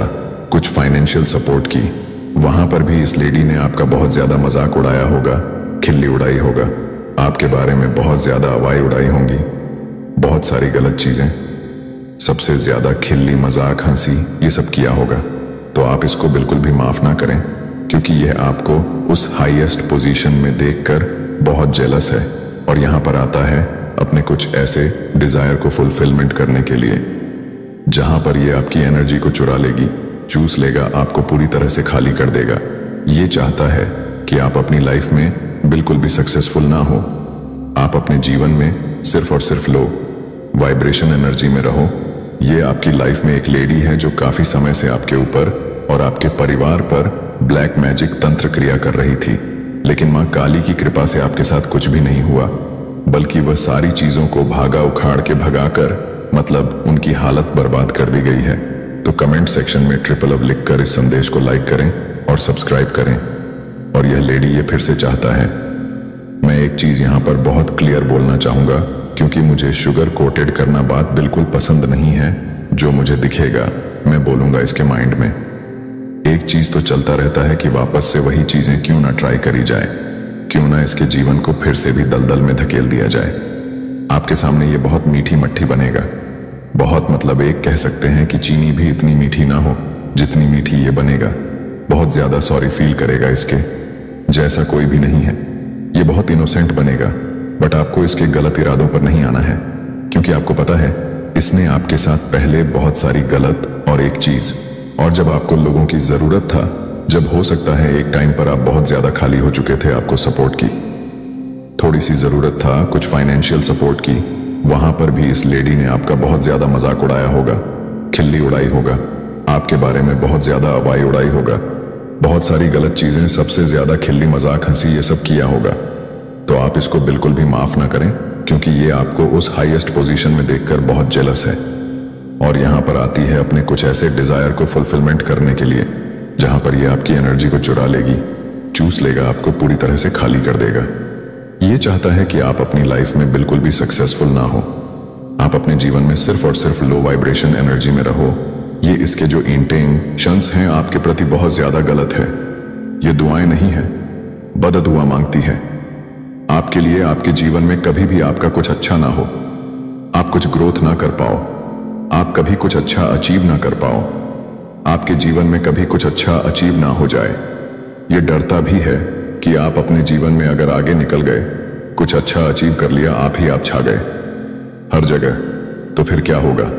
कुछ फाइनेंशियल सपोर्ट की, वहां पर भी इस लेडी ने आपका बहुत ज्यादा मजाक उड़ाया होगा, खिल्ली उड़ाई होगा, आपके बारे में बहुत ज्यादा हवाएं उड़ाई होंगी, बहुत सारी गलत चीजें, सबसे ज्यादा खिल्ली, मजाक, हंसी, ये सब किया होगा। तो आप इसको बिल्कुल भी माफ ना करें, क्योंकि यह आपको उस हाईएस्ट पोजीशन में देखकर बहुत जेलस है, और यहां पर आता है अपने कुछ ऐसे डिजायर को फुलफिलमेंट करने के लिए, जहां पर यह आपकी एनर्जी को चुरा लेगी, चूस लेगा, आपको पूरी तरह से खाली कर देगा। ये चाहता है कि आप अपनी लाइफ में बिल्कुल भी सक्सेसफुल ना हो, आप अपने जीवन में सिर्फ और सिर्फ लो वाइब्रेशन एनर्जी में रहो। ये आपकी लाइफ में एक लेडी है जो काफी समय से आपके ऊपर और आपके परिवार पर ब्लैक मैजिक तंत्र क्रिया कर रही थी, लेकिन मां काली की कृपा से आपके साथ कुछ भी नहीं हुआ, बल्कि वह सारी चीजों को भागा उखाड़ के भगाकर, मतलब उनकी हालत बर्बाद कर दी गई है। तो कमेंट सेक्शन में ट्रिपल अब लिखकर इस संदेश को लाइक करें और सब्सक्राइब करें। और यह लेडी ये फिर से चाहता है। मैं एक चीज यहां पर बहुत क्लियर बोलना चाहूंगा, क्योंकि मुझे शुगर कोटेड करना बात बिल्कुल पसंद नहीं है। जो मुझे दिखेगा मैं बोलूंगा इसके माइंड में। एक चीज तो चलता रहता है कि वापस से वही चीजें क्यों ना ट्राई करी जाए, क्यों ना इसके जीवन को फिर से भी दलदल में धकेल दिया जाए। आपके सामने ये बहुत मीठी मट्ठी बनेगा, बहुत, मतलब एक कह सकते हैं कि चीनी भी इतनी मीठी ना हो जितनी मीठी ये बनेगा। बहुत ज्यादा सॉरी फील करेगा, इसके जैसा कोई भी नहीं है। ये बहुत इनोसेंट बनेगा, बट आपको इसके गलत इरादों पर नहीं आना है, क्योंकि आपको पता है इसने आपके साथ पहले बहुत सारी गलत और एक चीज, और जब आपको लोगों की जरूरत था, जब हो सकता है एक टाइम पर आप बहुत ज्यादा खाली हो चुके थे, आपको सपोर्ट की थोड़ी सी जरूरत था, कुछ फाइनेंशियल सपोर्ट की, वहां पर भी इस लेडी ने आपका बहुत ज्यादा मजाक उड़ाया होगा, खिल्ली उड़ाई होगा, आपके बारे में बहुत ज्यादा हवाई उड़ाई होगा, बहुत सारी गलत चीजें, सबसे ज्यादा खिल्ली, मजाक, हंसी, ये सब किया होगा। तो आप इसको बिल्कुल भी माफ ना करें, क्योंकि ये आपको उस हाईएस्ट पोजीशन में देखकर बहुत जेलस है और यहां पर आती है अपने कुछ ऐसे डिजायर को फुलफिलमेंट करने के लिए जहां पर ये आपकी एनर्जी को चुरा लेगी, चूस लेगा, आपको पूरी तरह से खाली कर देगा। ये चाहता है कि आप अपनी लाइफ में बिल्कुल भी सक्सेसफुल ना हो, आप अपने जीवन में सिर्फ और सिर्फ लो वाइब्रेशन एनर्जी में रहो। ये इसके जो इंटेंशंस हैं आपके प्रति बहुत ज्यादा गलत है। ये दुआएं नहीं है, बददुआ मांगती है आपके लिए। आपके जीवन में कभी भी आपका कुछ अच्छा ना हो, आप कुछ ग्रोथ ना कर पाओ, आप कभी कुछ अच्छा अचीव ना कर पाओ, आपके जीवन में कभी कुछ अच्छा अचीव ना हो जाए। ये डरता भी है कि आप अपने जीवन में अगर आगे निकल गए, कुछ अच्छा अचीव कर लिया, आप ही आप छा गए हर जगह, तो फिर क्या होगा?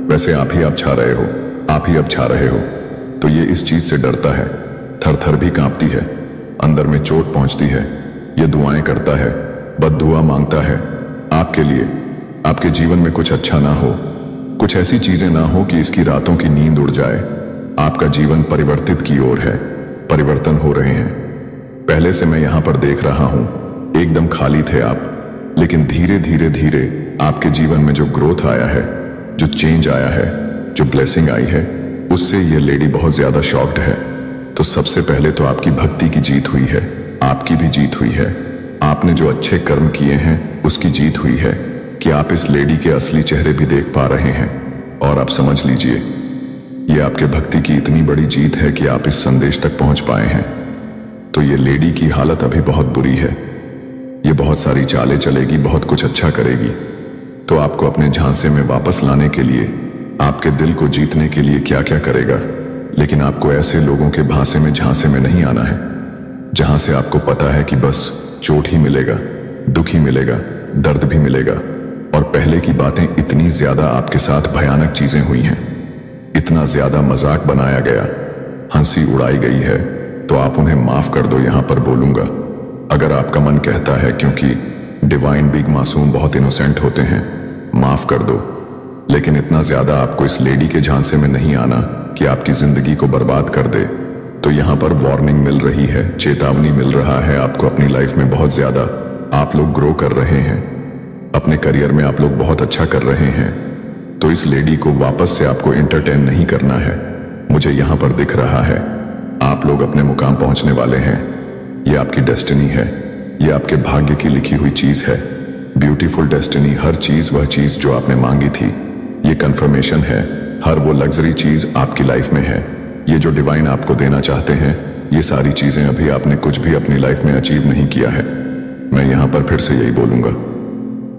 वैसे आप ही आप छा रहे हो, आप ही अब छा रहे हो। तो ये इस चीज से डरता है, थर थर भी कांपती है, अंदर में चोट पहुंचती है। ये दुआएं करता है, बद्दुआ मांगता है आपके लिए। आपके जीवन में कुछ अच्छा ना हो, कुछ ऐसी चीजें ना हो कि इसकी रातों की नींद उड़ जाए। आपका जीवन परिवर्तित की ओर है, परिवर्तन हो रहे हैं। पहले से मैं यहां पर देख रहा हूं, एकदम खाली थे आप, लेकिन धीरे धीरे धीरे आपके जीवन में जो ग्रोथ आया है, जो चेंज आया है, जो ब्लेसिंग आई है, उससे ये लेडी बहुत ज्यादा शॉक्ड है। तो सबसे पहले तो आपकी भक्ति की जीत हुई है, आपकी भी जीत हुई है। आपने जो अच्छे कर्म किए हैं उसकी जीत हुई है कि आप इस लेडी के असली चेहरे भी देख पा रहे हैं। और आप समझ लीजिए, ये आपके भक्ति की इतनी बड़ी जीत है कि आप इस संदेश तक पहुंच पाए हैं। तो ये लेडी की हालत अभी बहुत बुरी है, ये बहुत सारी चालें चलेगी, बहुत कुछ अच्छा करेगी। तो आपको अपने झांसे में वापस लाने के लिए, आपके दिल को जीतने के लिए क्या क्या करेगा। लेकिन आपको ऐसे लोगों के झांसे में नहीं आना है जहां से आपको पता है कि बस चोट ही मिलेगा, दुख ही मिलेगा, दर्द भी मिलेगा। और पहले की बातें इतनी ज्यादा आपके साथ भयानक चीजें हुई हैं, इतना ज्यादा मजाक बनाया गया, हंसी उड़ाई गई है, तो आप उन्हें माफ कर दो, यहां पर बोलूंगा। अगर आपका मन कहता है, क्योंकि डिवाइन बिग मासूम बहुत इनोसेंट होते हैं, माफ कर दो। लेकिन इतना ज्यादा आपको इस लेडी के झांसे में नहीं आना कि आपकी जिंदगी को बर्बाद कर दे। तो यहां पर वार्निंग मिल रही है, चेतावनी मिल रहा है आपको। अपनी लाइफ में बहुत ज्यादा आप लोग ग्रो कर रहे हैं, अपने करियर में आप लोग बहुत अच्छा कर रहे हैं। तो इस लेडी को वापस से आपको एंटरटेन नहीं करना है। मुझे यहां पर दिख रहा है आप लोग अपने मुकाम पहुंचने वाले हैं। ये आपकी डेस्टिनी है, ये आपके भाग्य की लिखी हुई चीज है। ब्यूटीफुल डेस्टिनी, हर चीज वह चीज जो आपने मांगी थी, ये कंफर्मेशन है। हर वो लग्जरी चीज आपकी लाइफ में है। ये जो डिवाइन आपको देना चाहते हैं, ये सारी चीजें अभी आपने कुछ भी अपनी लाइफ में अचीव नहीं किया है। मैं यहां पर फिर से यही बोलूंगा,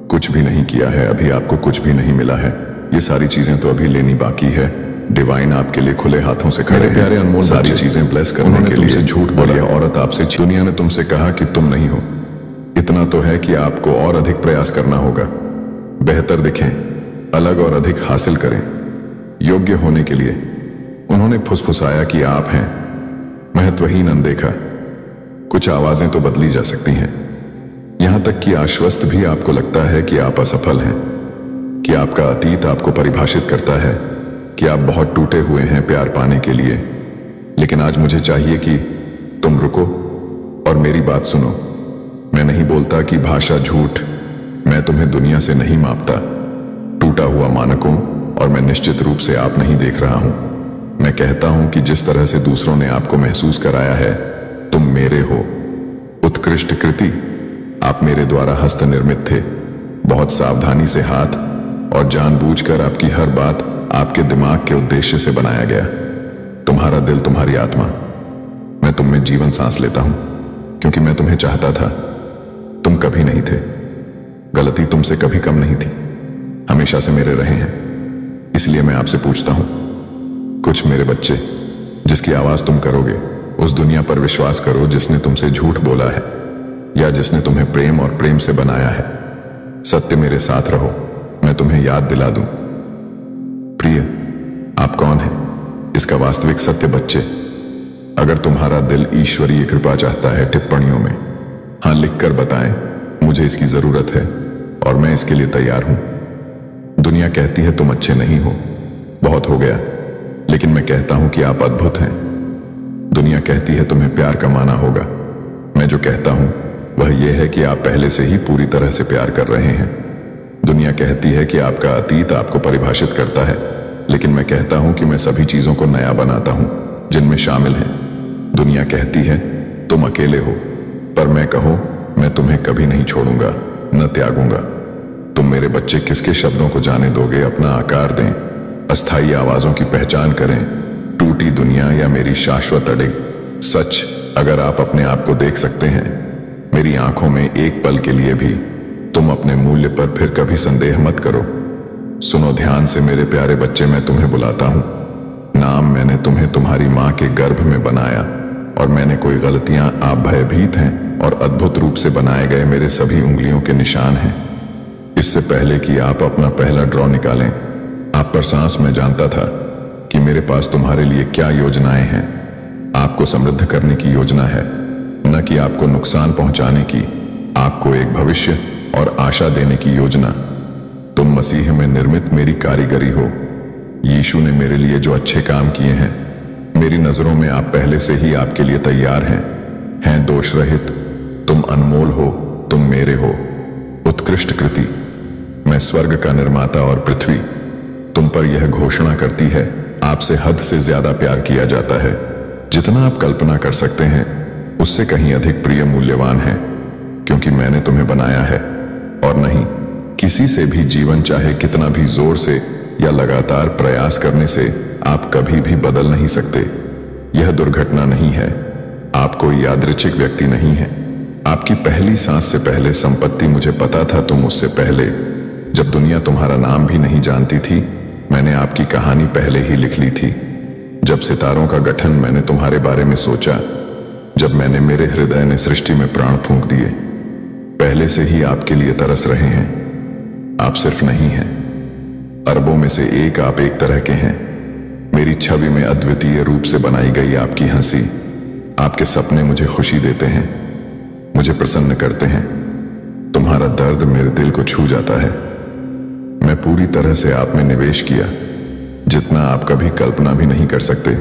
कुछ भी नहीं किया है, अभी आपको कुछ भी नहीं मिला है। ये सारी चीजें तो अभी लेनी बाकी है। डिवाइन आपके लिए खुले हाथों से खड़े हैं, प्यारे अनमोल सारी चीजें ब्लेस करने के लिए। तुमसे झूठ बोला, औरत आपसे, दुनिया ने तुमसे कहा कि तुम नहीं हो। इतना तो है कि आपको और अधिक प्रयास करना होगा, बेहतर दिखें, अलग और अधिक हासिल करें, योग्य होने के लिए। उन्होंने फुसफुसाया कि आप हैं महत्वहीन, अनदेखा। कुछ आवाजें तो बदली जा सकती हैं, यहां तक कि आश्वस्त भी आपको लगता है कि आप असफल हैं, कि आपका अतीत आपको परिभाषित करता है, कि आप बहुत टूटे हुए हैं प्यार पाने के लिए। लेकिन आज मुझे चाहिए कि तुम रुको और मेरी बात सुनो। मैं नहीं बोलता कि भाषा झूठ, मैं तुम्हें दुनिया से नहीं मापता, टूटा हुआ मानकों, और मैं निश्चित रूप से आप नहीं देख रहा हूं। मैं कहता हूं कि जिस तरह से दूसरों ने आपको महसूस कराया है, तुम मेरे हो, उत्कृष्ट कृति। आप मेरे द्वारा हस्त निर्मित थे। बहुत सावधानी से हाथ और जानबूझकर आपकी हर बात आपके दिमाग के उद्देश्य से बनाया गया। तुम्हारा दिल, तुम्हारी आत्मा, मैं तुम में जीवन सांस लेता हूं क्योंकि मैं तुम्हें चाहता था। तुम कभी नहीं थे, गलती तुमसे कभी कम नहीं थी, हमेशा से मेरे रहे हैं। इसलिए मैं आपसे पूछता हूं, कुछ मेरे बच्चे, जिसकी आवाज तुम करोगे, उस दुनिया पर विश्वास करो जिसने तुमसे झूठ बोला है या जिसने तुम्हें प्रेम और प्रेम से बनाया है। सत्य मेरे साथ रहो, मैं तुम्हें याद दिला दूं। प्रिय, आप कौन हैं? इसका वास्तविक सत्य बच्चे। अगर तुम्हारा दिल ईश्वरीय कृपा चाहता है, टिप्पणियों में हां लिखकर बताएं, मुझे इसकी जरूरत है और मैं इसके लिए तैयार हूं। दुनिया कहती है तुम अच्छे नहीं हो, बहुत हो गया, लेकिन मैं कहता हूं कि आप अद्भुत हैं। दुनिया कहती है तुम्हें प्यार कमाना होगा, मैं जो कहता हूं वह यह है कि आप पहले से ही पूरी तरह से प्यार कर रहे हैं। दुनिया कहती है कि आपका अतीत आपको परिभाषित करता है, लेकिन मैं कहता हूं कि मैं सभी चीजों को नया बनाता हूं जिनमें शामिल हैं। दुनिया कहती है तुम अकेले हो, पर मैं कहूं मैं तुम्हें कभी नहीं छोड़ूंगा, न त्यागूंगा। तुम मेरे बच्चे किसके शब्दों को जाने दोगे, अपना आकार दें, अस्थायी आवाजों की पहचान करें, टूटी दुनिया या मेरी शाश्वत अडिग सच। अगर आप अपने आप को देख सकते हैं मेरी आंखों में एक पल के लिए भी, तुम अपने मूल्य पर फिर कभी संदेह मत करो। सुनो ध्यान से मेरे प्यारे बच्चे, मैं तुम्हें बुलाता हूं। नाम मैंने तुम्हें तुम्हारी मां के गर्भ में बनाया, और मैंने कोई गलतियां, आप भयभीत हैं और अद्भुत रूप से बनाए गए मेरे सभी उंगलियों के निशान हैं। इससे पहले कि आप अपना पहला ड्रॉ निकालें, आप पर सांस में जानता था कि मेरे पास तुम्हारे लिए क्या योजनाएं हैं। आपको समृद्ध करने की योजना है, न कि आपको नुकसान पहुंचाने की। आपको एक भविष्य और आशा देने की योजना। तुम मसीह में निर्मित मेरी कारीगरी हो। यीशु ने मेरे लिए जो अच्छे काम किए हैं, मेरी नजरों में आप पहले से ही आपके लिए तैयार हैं दोष रहित। तुम अनमोल हो, तुम मेरे हो, उत्कृष्ट कृति। मैं स्वर्ग का निर्माता और पृथ्वी तुम पर यह घोषणा करती है, आपसे हद से ज्यादा प्यार किया जाता है। जितना आप कल्पना कर सकते हैं उससे कहीं अधिक प्रिय, मूल्यवान है, क्योंकि मैंने तुम्हें बनाया है। और नहीं, किसी से भी जीवन, चाहे कितना भी जोर से या लगातार प्रयास करने से, आप कभी भी बदल नहीं सकते। यह दुर्घटना नहीं है, आप कोई यादृच्छिक व्यक्ति नहीं है। आपकी पहली सांस से पहले संपत्ति मुझे पता था। तुम उससे पहले, जब दुनिया तुम्हारा नाम भी नहीं जानती थी, मैंने आपकी कहानी पहले ही लिख ली थी। जब सितारों का गठन मैंने तुम्हारे बारे में सोचा, जब मैंने मेरे हृदय ने सृष्टि में प्राण फूंक दिए, पहले से ही आपके लिए तरस रहे हैं। आप सिर्फ नहीं हैं, अरबों में से एक आप एक तरह के हैं। मेरी छवि में अद्वितीय रूप से बनाई गई आपकी हंसी, आपके सपने मुझे खुशी देते हैं, मुझे प्रसन्न करते हैं। तुम्हारा दर्द मेरे दिल को छू जाता है। मैं पूरी तरह से आप में निवेश किया, जितना आप कभी कल्पना भी नहीं कर सकते।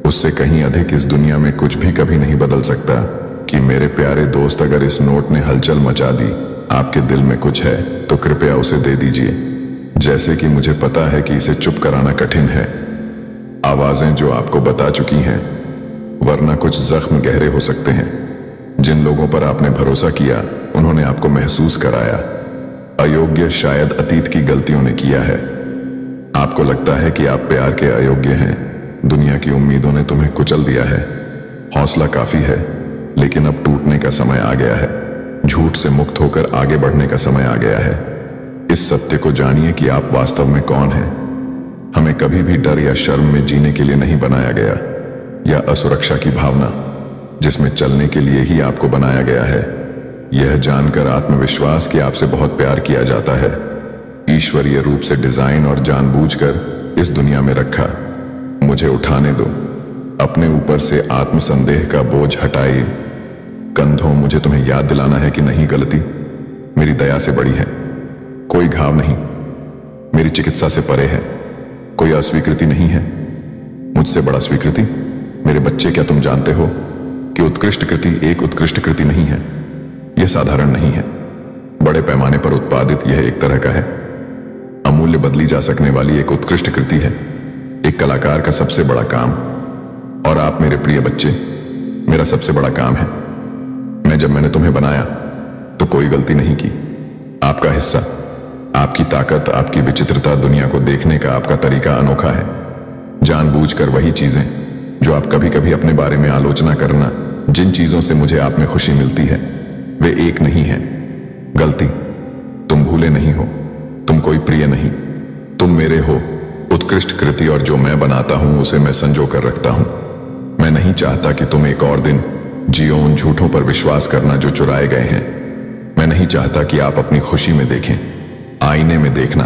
उससे कहीं अधिक इस दुनिया में कुछ भी कभी नहीं बदल सकता। कि मेरे प्यारे दोस्त, अगर इस नोट ने हलचल मचा दी, आपके दिल में कुछ है, तो कृपया उसे दे दीजिए। जैसे कि मुझे पता है कि इसे चुप कराना कठिन है। आवाजें जो आपको बता चुकी हैं, वरना कुछ जख्म गहरे हो सकते हैं। जिन लोगों पर आपने भरोसा किया, उन्होंने आपको महसूस कराया अयोग्य, शायद अतीत की गलतियों ने किया है। आपको लगता है कि आप प्यार के अयोग्य हैं। दुनिया की उम्मीदों ने तुम्हें कुचल दिया है। हौसला काफी है, लेकिन अब टूटने का समय आ गया है। झूठ से मुक्त होकर आगे बढ़ने का समय आ गया है। इस सत्य को जानिए कि आप वास्तव में कौन हैं। हमें कभी भी डर या शर्म में जीने के लिए नहीं बनाया गया, या असुरक्षा की भावना जिसमें चलने के लिए ही आपको बनाया गया है। यह जानकर आत्मविश्वास कि आपसे बहुत प्यार किया जाता है, ईश्वरीय रूप से डिजाइन और जानबूझकर इस दुनिया में रखा। मुझे उठाने दो। अपने ऊपर से आत्मसंदेह का बोझ हटाइए। कंधों, मुझे तुम्हें याद दिलाना है कि नहीं, गलती मेरी दया से बड़ी है। कोई घाव नहीं, मेरी चिकित्सा से परे है। कोई अस्वीकृति नहीं है, मुझसे बड़ा स्वीकृति। मेरे बच्चे, क्या तुम जानते हो कि उत्कृष्ट कृति एक उत्कृष्ट कृति नहीं है? यह साधारण नहीं है। बड़े पैमाने पर उत्पादित यह एक तरह का है, अमूल्य, बदली जा सकने वाली एक उत्कृष्ट कृति है, एक कलाकार का सबसे बड़ा काम। और आप मेरे प्रिय बच्चे, मेरा सबसे बड़ा काम है। जब मैंने तुम्हें बनाया तो कोई गलती नहीं की। आपका हिस्सा, आपकी ताकत, आपकी विचित्रता, दुनिया को देखने का आपका तरीका अनोखा है। जानबूझकर वही चीजें जो आप कभी कभी अपने बारे में आलोचना करना, जिन चीजों से मुझे आप में खुशी मिलती है, वे एक नहीं है। गलती, तुम भूले नहीं हो, तुम कोई प्रिय नहीं, तुम मेरे हो, उत्कृष्ट कृति। और जो मैं बनाता हूं उसे मैं संजो कर रखता हूं। मैं नहीं चाहता कि तुम एक और दिन जियो उन झूठों पर विश्वास करना जो चुराए गए हैं। मैं नहीं चाहता कि आप अपनी खुशी में देखें, आईने में देखना,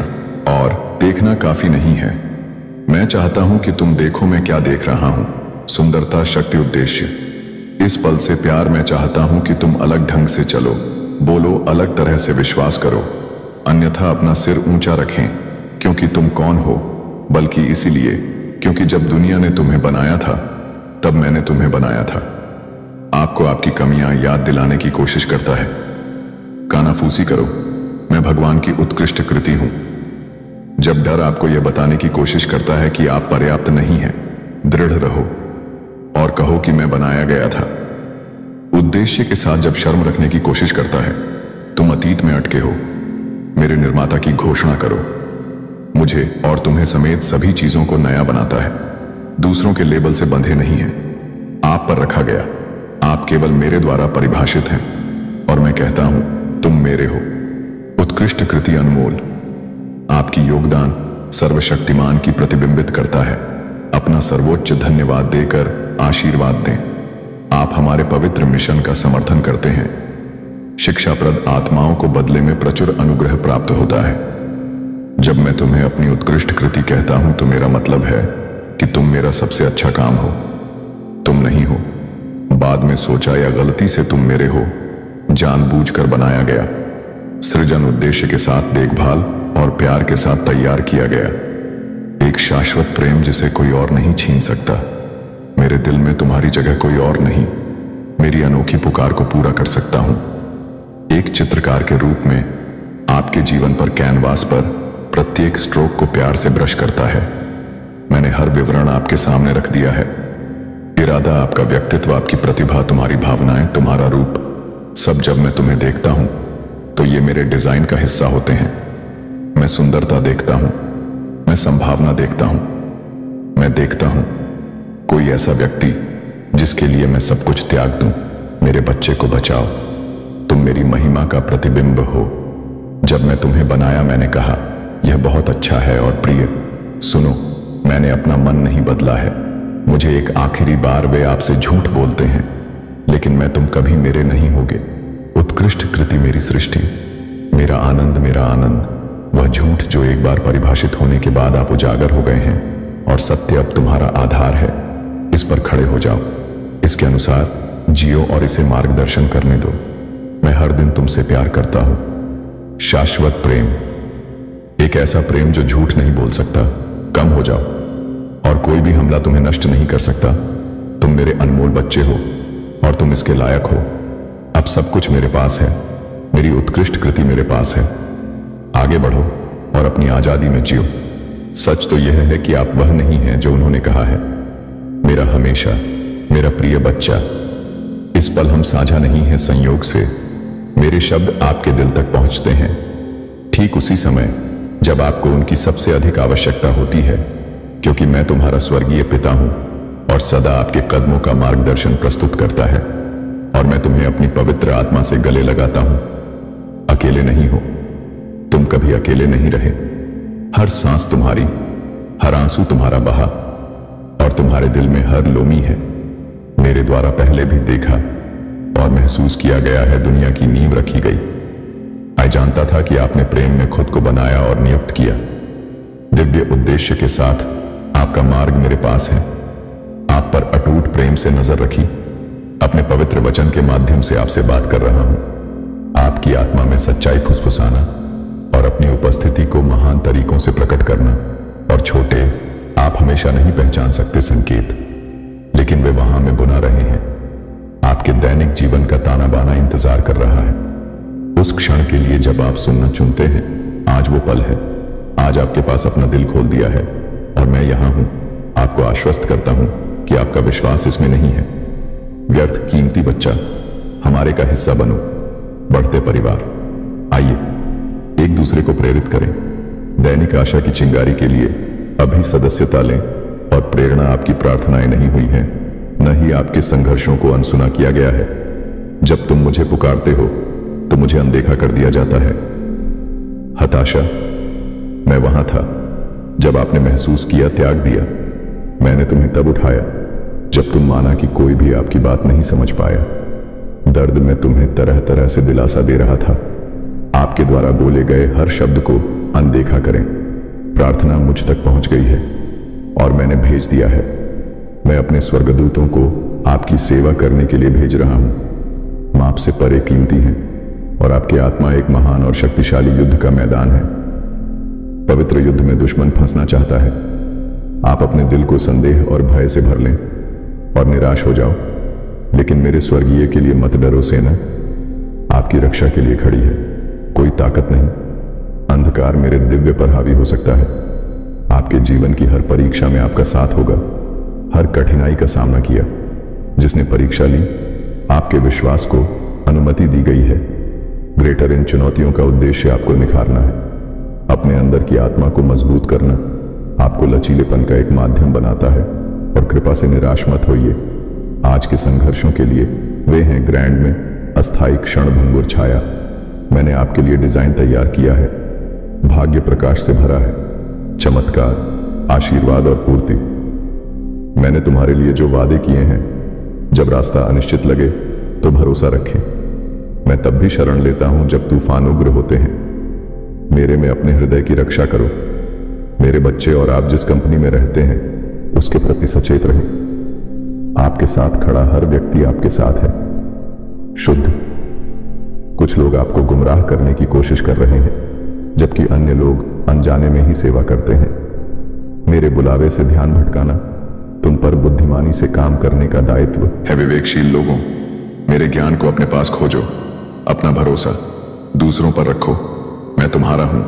और देखना काफी नहीं है। मैं चाहता हूं कि तुम देखो मैं क्या देख रहा हूं, सुंदरता, शक्ति, उद्देश्य। इस पल से प्यार, मैं चाहता हूं कि तुम अलग ढंग से चलो, बोलो, अलग तरह से विश्वास करो, अन्यथा अपना सिर ऊंचा रखें। क्योंकि तुम कौन हो, बल्कि इसीलिए क्योंकि जब दुनिया ने तुम्हें बनाया था, तब मैंने तुम्हें बनाया था। आपको आपकी कमियां याद दिलाने की कोशिश करता है। कानाफूसी करो, मैं भगवान की उत्कृष्ट कृति हूं। जब डर आपको यह बताने की कोशिश करता है कि आप पर्याप्त नहीं हैं, दृढ़ रहो और कहो कि मैं बनाया गया था। उद्देश्य के साथ जब शर्म रखने की कोशिश करता है, तुम अतीत में अटके हो। मेरे निर्माता की घोषणा करो। मुझे और तुम्हें समेत सभी चीजों को नया बनाता है। दूसरों के लेबल से बंधे नहीं हैं, आप पर रखा गया। आप केवल मेरे द्वारा परिभाषित हैं और मैं कहता हूं तुम मेरे हो। उत्कृष्ट कृति अनमोल। आपकी योगदान सर्वशक्तिमान की प्रतिबिंबित करता है। अपना सर्वोच्च धन्यवाद देकर आशीर्वाद दें। आप हमारे पवित्र मिशन का समर्थन करते हैं। शिक्षाप्रद आत्माओं को बदले में प्रचुर अनुग्रह प्राप्त होता है। जब मैं तुम्हें अपनी उत्कृष्ट कृति कहता हूं तो मेरा मतलब है कि तुम मेरा सबसे अच्छा काम हो। तुम नहीं हो बाद में सोचा या गलती से तुम मेरे हो, जानबूझकर बनाया गया। सृजन उद्देश्य के साथ देखभाल और प्यार के साथ तैयार किया गया। एक शाश्वत प्रेम जिसे कोई और नहीं छीन सकता। मेरे दिल में तुम्हारी जगह कोई और नहीं मेरी अनोखी पुकार को पूरा कर सकता हूं। एक चित्रकार के रूप में आपके जीवन पर कैनवास पर प्रत्येक स्ट्रोक को प्यार से ब्रश करता है। मैंने हर विवरण आपके सामने रख दिया है। इरादा, आपका व्यक्तित्व, आपकी प्रतिभा, तुम्हारी भावनाएं, तुम्हारा रूप, सब जब मैं तुम्हें देखता हूं तो ये मेरे डिजाइन का हिस्सा होते हैं। मैं सुंदरता देखता हूं, मैं संभावना देखता हूं, मैं देखता हूं कोई ऐसा व्यक्ति जिसके लिए मैं सब कुछ त्याग दूं। मेरे बच्चे को बचाओ। तुम मेरी महिमा का प्रतिबिंब हो। जब मैं तुम्हें बनाया मैंने कहा यह बहुत अच्छा है और प्रिय। सुनो, मैंने अपना मन नहीं बदला है। मुझे एक आखिरी बार वे आपसे झूठ बोलते हैं, लेकिन मैं तुम कभी मेरे नहीं होगे। उत्कृष्ट कृति मेरी सृष्टि, मेरा आनंद, मेरा आनंद, वह झूठ जो एक बार परिभाषित होने के बाद आप उजागर हो गए हैं और सत्य अब तुम्हारा आधार है। इस पर खड़े हो जाओ, इसके अनुसार जियो और इसे मार्गदर्शन करने दो। मैं हर दिन तुमसे प्यार करता हूं। शाश्वत प्रेम, एक ऐसा प्रेम जो झूठ नहीं बोल सकता। कम हो जाओ और कोई भी हमला तुम्हें नष्ट नहीं कर सकता। तुम मेरे अनमोल बच्चे हो और तुम इसके लायक हो। अब सब कुछ मेरे पास है, मेरी उत्कृष्ट कृति मेरे पास है। आगे बढ़ो और अपनी आजादी में जियो। सच तो यह है कि आप वह नहीं हैं जो उन्होंने कहा है। मेरा हमेशा, मेरा प्रिय बच्चा, इस पल हम साझा नहीं हैं संयोग से। मेरे शब्द आपके दिल तक पहुंचते हैं ठीक उसी समय जब आपको उनकी सबसे अधिक आवश्यकता होती है, क्योंकि मैं तुम्हारा स्वर्गीय पिता हूं और सदा आपके कदमों का मार्गदर्शन प्रस्तुत करता है और मैं तुम्हें अपनी पवित्र आत्मा से गले लगाता हूं। अकेले नहीं हो, तुम कभी अकेले नहीं रहे। हर सांस तुम्हारी, हर आंसू तुम्हारा बहा और तुम्हारे दिल में हर लोमी है मेरे द्वारा पहले भी देखा और महसूस किया गया है। दुनिया की नींव रखी गई। मैं जानता था कि आपने प्रेम में खुद को बनाया और नियुक्त किया। दिव्य उद्देश्य के साथ आपका मार्ग मेरे पास है। आप पर अटूट प्रेम से नजर रखी। अपने पवित्र वचन के माध्यम से आपसे बात कर रहा हूं। आपकी आत्मा में सच्चाई फुसफुसाना और अपनी उपस्थिति को महान तरीकों से प्रकट करना। और छोटे, आप हमेशा नहीं पहचान सकते संकेत, लेकिन वे वहां में बुना रहे हैं। आपके दैनिक जीवन का ताना बाना इंतजार कर रहा है उस क्षण के लिए जब आप सुनना चुनते हैं। आज वो पल है। आज आपके पास अपना दिल खोल दिया है और मैं यहां हूं। आपको आश्वस्त करता हूं कि आपका विश्वास इसमें नहीं है। व्यर्थ कीमती बच्चा, हमारे का हिस्सा बनो। बढ़ते परिवार, आइए एक दूसरे को प्रेरित करें। दैनिक आशा की चिंगारी के लिए अभी सदस्यता लें और प्रेरणा आपकी प्रार्थनाएं नहीं हुई हैं, न ही आपके संघर्षों को अनसुना किया गया है। जब तुम मुझे पुकारते हो तो मुझे अनदेखा कर दिया जाता है। हताशा, मैं वहां था जब आपने महसूस किया त्याग दिया। मैंने तुम्हें तब उठाया जब तुम माना कि कोई भी आपकी बात नहीं समझ पाया। दर्द में तुम्हें तरह तरह से दिलासा दे रहा था। आपके द्वारा बोले गए हर शब्द को अनदेखा करें। प्रार्थना मुझ तक पहुंच गई है और मैंने भेज दिया है। मैं अपने स्वर्गदूतों को आपकी सेवा करने के लिए भेज रहा हूं। माप से परे कीमती हैं और आपकी आत्मा एक महान और शक्तिशाली युद्ध का मैदान है। पवित्र युद्ध में दुश्मन फंसना चाहता है। आप अपने दिल को संदेह और भय से भर लें और निराश हो जाओ, लेकिन मेरे स्वर्गीय के लिए मत डरो। सेना आपकी रक्षा के लिए खड़ी है। कोई ताकत नहीं, अंधकार मेरे दिव्य पर हावी हो सकता है। आपके जीवन की हर परीक्षा में आपका साथ होगा। हर कठिनाई का सामना किया, जिसने परीक्षा ली, आपके विश्वास को अनुमति दी गई है। ग्रेटर इन चुनौतियों का उद्देश्य आपको निखारना है, अपने अंदर की आत्मा को मजबूत करना आपको लचीलेपन का एक माध्यम बनाता है। और कृपा से निराश मत होइए। आज के संघर्षों के लिए वे हैं ग्रैंड में अस्थायी क्षणभंगुर छाया। मैंने आपके लिए डिजाइन तैयार किया है, भाग्य प्रकाश से भरा है, चमत्कार, आशीर्वाद और पूर्ति। मैंने तुम्हारे लिए जो वादे किए हैं, जब रास्ता अनिश्चित लगे तो भरोसा रखें। मैं तब भी शरण लेता हूं जब तूफान उग्र होते हैं। मेरे में अपने हृदय की रक्षा करो। मेरे बच्चे और आप जिस कंपनी में रहते हैं उसके प्रति सचेत रहें। आपके साथ खड़ा हर व्यक्ति आपके साथ है, शुद्ध। कुछ लोग आपको गुमराह करने की कोशिश कर रहे हैं, जबकि अन्य लोग अनजाने में ही सेवा करते हैं। मेरे बुलावे से ध्यान भटकाना तुम पर बुद्धिमानी से काम करने का दायित्व है। विवेकशील लोगों, मेरे ज्ञान को अपने पास खोजो, अपना भरोसा दूसरों पर रखो। मैं तुम्हारा हूं,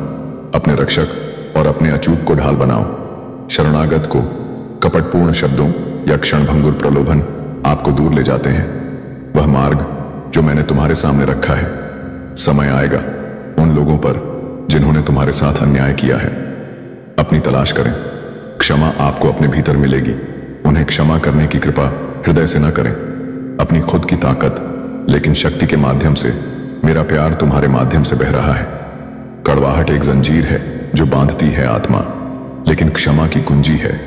अपने रक्षक और अपने अचूक को ढाल बनाओ। शरणागत को कपटपूर्ण शब्दों या क्षणभंगुर प्रलोभन आपको दूर ले जाते हैं। वह मार्ग जो मैंने तुम्हारे सामने रखा है, समय आएगा उन लोगों पर जिन्होंने तुम्हारे साथ अन्याय किया है। अपनी तलाश करें, क्षमा आपको अपने भीतर मिलेगी। उन्हें क्षमा करने की कृपा हृदय से न करें, अपनी खुद की ताकत, लेकिन शक्ति के माध्यम से। मेरा प्यार तुम्हारे माध्यम से बह रहा है। कड़वाहट एक जंजीर है जो बांधती है आत्मा, लेकिन क्षमा की कुंजी है।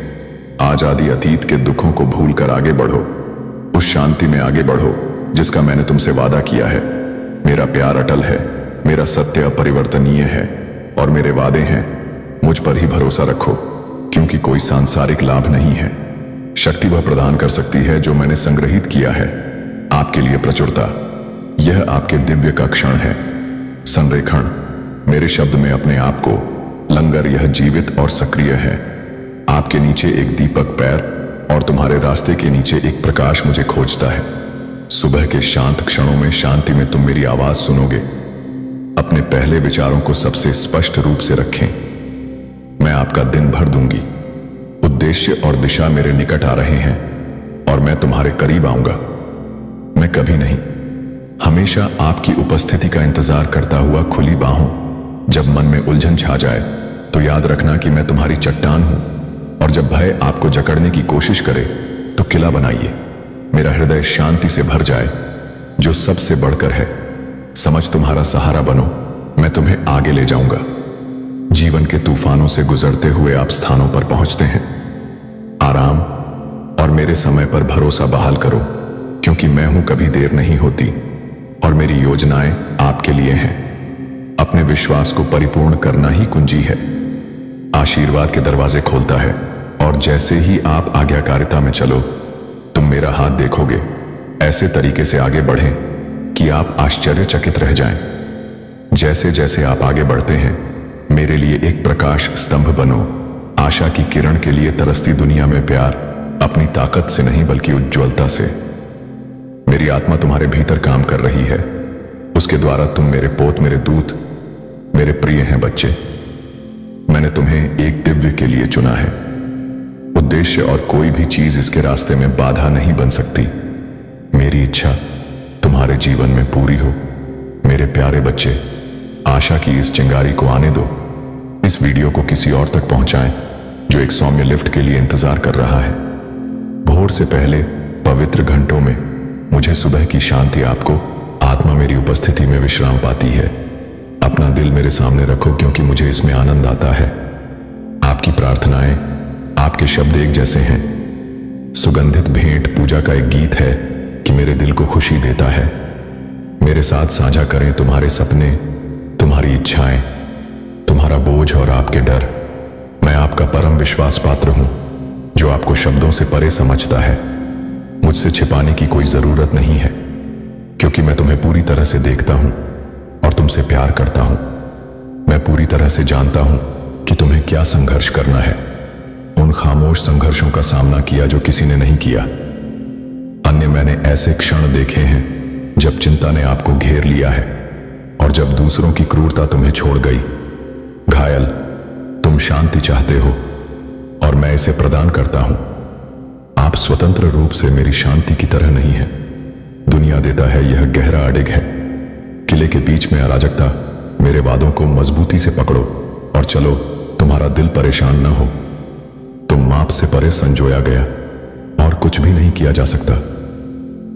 आजादी अतीत के दुखों को भूलकर आगे बढ़ो, उस शांति में आगे बढ़ो जिसका मैंने तुमसे वादा किया है। मेरा प्यार अटल है, मेरा सत्य अपरिवर्तनीय है और मेरे वादे हैं। मुझ पर ही भरोसा रखो, क्योंकि कोई सांसारिक लाभ नहीं है। शक्ति वह प्रदान कर सकती है जो मैंने संग्रहित किया है आपके लिए प्रचुरता। यह आपके दिव्य का क्षण है। संरेखण, मेरे शब्द में अपने आप को लंगर, यह जीवित और सक्रिय है। आपके नीचे एक दीपक पैर और तुम्हारे रास्ते के नीचे एक प्रकाश मुझे खोजता है। सुबह के शांत क्षणों में शांति में तुम मेरी आवाज सुनोगे। अपने पहले विचारों को सबसे स्पष्ट रूप से रखें। मैं आपका दिन भर दूंगी। उद्देश्य और दिशा मेरे निकट आ रहे हैं और मैं तुम्हारे करीब आऊंगा। मैं कभी नहीं, हमेशा आपकी उपस्थिति का इंतजार करता हुआ खुली बाहों। जब मन में उलझन छा जाए तो याद रखना कि मैं तुम्हारी चट्टान हूं, और जब भय आपको जकड़ने की कोशिश करे तो किला बनाइए। मेरा हृदय शांति से भर जाए, जो सबसे बढ़कर है। समझ तुम्हारा सहारा बनो, मैं तुम्हें आगे ले जाऊंगा। जीवन के तूफानों से गुजरते हुए आप स्थानों पर पहुंचते हैं। आराम और मेरे समय पर भरोसा बहाल करो, क्योंकि मैं हूं, कभी देर नहीं होती और मेरी योजनाएं आपके लिए हैं। अपने विश्वास को परिपूर्ण करना ही कुंजी है। आशीर्वाद के दरवाजे खोलता है, और जैसे ही आप आज्ञाकारिता में चलो, तुम मेरा हाथ देखोगे। ऐसे तरीके से आगे बढ़ें कि आप आश्चर्यचकित रह जाएं। जैसे जैसे आप आगे बढ़ते हैं, मेरे लिए एक प्रकाश स्तंभ बनो। आशा की किरण के लिए तरसती दुनिया में प्यार, अपनी ताकत से नहीं बल्कि उज्ज्वलता से। मेरी आत्मा तुम्हारे भीतर काम कर रही है। उसके द्वारा तुम मेरे पोत, मेरे दूत, मेरे प्रिय हैं बच्चे। मैंने तुम्हें एक दिव्य के लिए चुना है। उद्देश्य और कोई भी चीज इसके रास्ते में बाधा नहीं बन सकती। मेरी इच्छा तुम्हारे जीवन में पूरी हो। मेरे प्यारे बच्चे, आशा की इस चिंगारी को आने दो। इस वीडियो को किसी और तक पहुंचाएं जो एक सौम्य लिफ्ट के लिए इंतजार कर रहा है। भोर से पहले पवित्र घंटों में मुझे सुबह की शांति आपको, आत्मा मेरी उपस्थिति में विश्राम पाती है। अपना दिल मेरे सामने रखो, क्योंकि मुझे इसमें आनंद आता है। आपकी प्रार्थनाएं, आपके शब्द एक जैसे हैं। सुगंधित भेंट पूजा का एक गीत है कि मेरे दिल को खुशी देता है। मेरे साथ साझा करें तुम्हारे सपने, तुम्हारी इच्छाएं, तुम्हारा बोझ और आपके डर। मैं आपका परम विश्वास पात्र हूं, जो आपको शब्दों से परे समझता है। मुझसे छिपाने की कोई जरूरत नहीं है, क्योंकि मैं तुम्हें पूरी तरह से देखता हूं और तुमसे प्यार करता हूं। मैं पूरी तरह से जानता हूं कि तुम्हें क्या संघर्ष करना है। उन खामोश संघर्षों का सामना किया जो किसी ने नहीं किया। अन्य मैंने ऐसे क्षण देखे हैं जब चिंता ने आपको घेर लिया है और जब दूसरों की क्रूरता तुम्हें छोड़ गई। घायल, तुम शांति चाहते हो और मैं इसे प्रदान करता हूं। आप स्वतंत्र रूप से मेरी शांति की तरह नहीं है। दुनिया देता है यह गहरा अडिग है। किले के बीच में अराजकता, मेरे वादों को मजबूती से पकड़ो और चलो, तुम्हारा दिल परेशान न हो। तुम माप से परे संजोया गया और कुछ भी नहीं किया जा सकता।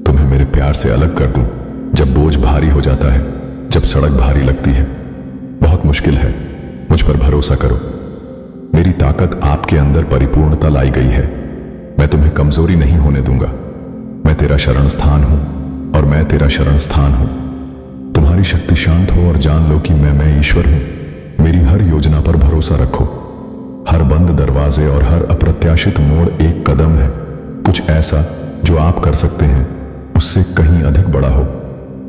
तुम्हें मेरे प्यार से अलग कर दूं जब बोझ भारी हो जाता है, जब सड़क भारी लगती है। बहुत मुश्किल है, मुझ पर भरोसा करो। मेरी ताकत आपके अंदर परिपूर्णता लाई गई है। मैं तुम्हें कमजोरी नहीं होने दूंगा। मैं तेरा शरण स्थान हूं और मैं तेरा शरण स्थान हूं। तुम्हारी शक्ति शांत हो और जान लो कि मैं ईश्वर हूं। मेरी हर योजना पर भरोसा रखो। हर बंद दरवाजे और हर अप्रत्याशित मोड़ एक कदम है। कुछ ऐसा जो आप कर सकते हैं उससे कहीं अधिक बड़ा हो।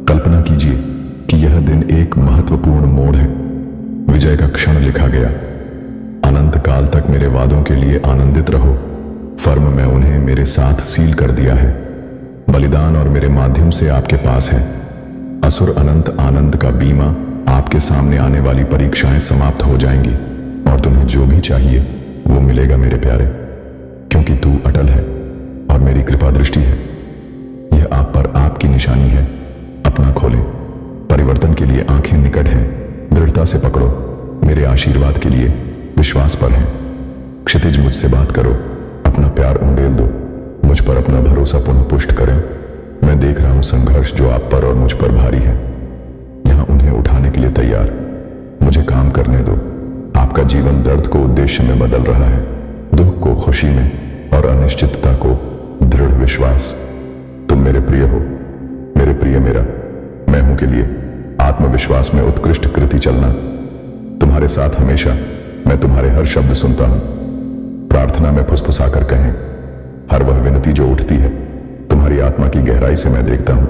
कल्पना कीजिए कि यह दिन एक महत्वपूर्ण मोड़ है। विजय का क्षण लिखा गया। अनंत काल तक मेरे वादों के लिए आनंदित रहो। फर्म में उन्हें मेरे साथ सील कर दिया है। बलिदान और मेरे माध्यम से आपके पास है। असुर अनंत आनंद का बीमा। आपके सामने आने वाली परीक्षाएं समाप्त हो जाएंगी और तुम्हें जो भी चाहिए वो मिलेगा मेरे प्यारे, क्योंकि तू अटल है और मेरी कृपा दृष्टि है। यह आप पर आपकी निशानी है। अपना खोलें। परिवर्तन के लिए आंखें निकट हैं। दृढ़ता से पकड़ो। मेरे आशीर्वाद के लिए विश्वास पर है। क्षितिज मुझसे बात करो। अपना प्यार उंडेल दो। मुझ पर अपना भरोसा पुनः पुष्ट करें। मैं देख रहा हूं संघर्ष जो आप पर और मुझ पर भारी है। यहां उन्हें उठाने के लिए तैयार। मुझे काम करने दो। आपका जीवन दर्द को उद्देश्य में बदल रहा है, दुख को खुशी में और अनिश्चितता को दृढ़ विश्वास। तुम मेरे प्रिय हो, मेरे प्रिय मेरा। मैं हूं के लिए आत्मविश्वास में उत्कृष्ट कृति चलना। तुम्हारे साथ हमेशा। मैं तुम्हारे हर शब्द सुनता हूं। प्रार्थना में फुसफुसाकर कहें। हर वह विनती जो उठती है तुम्हारी आत्मा की गहराई से मैं देखता हूं।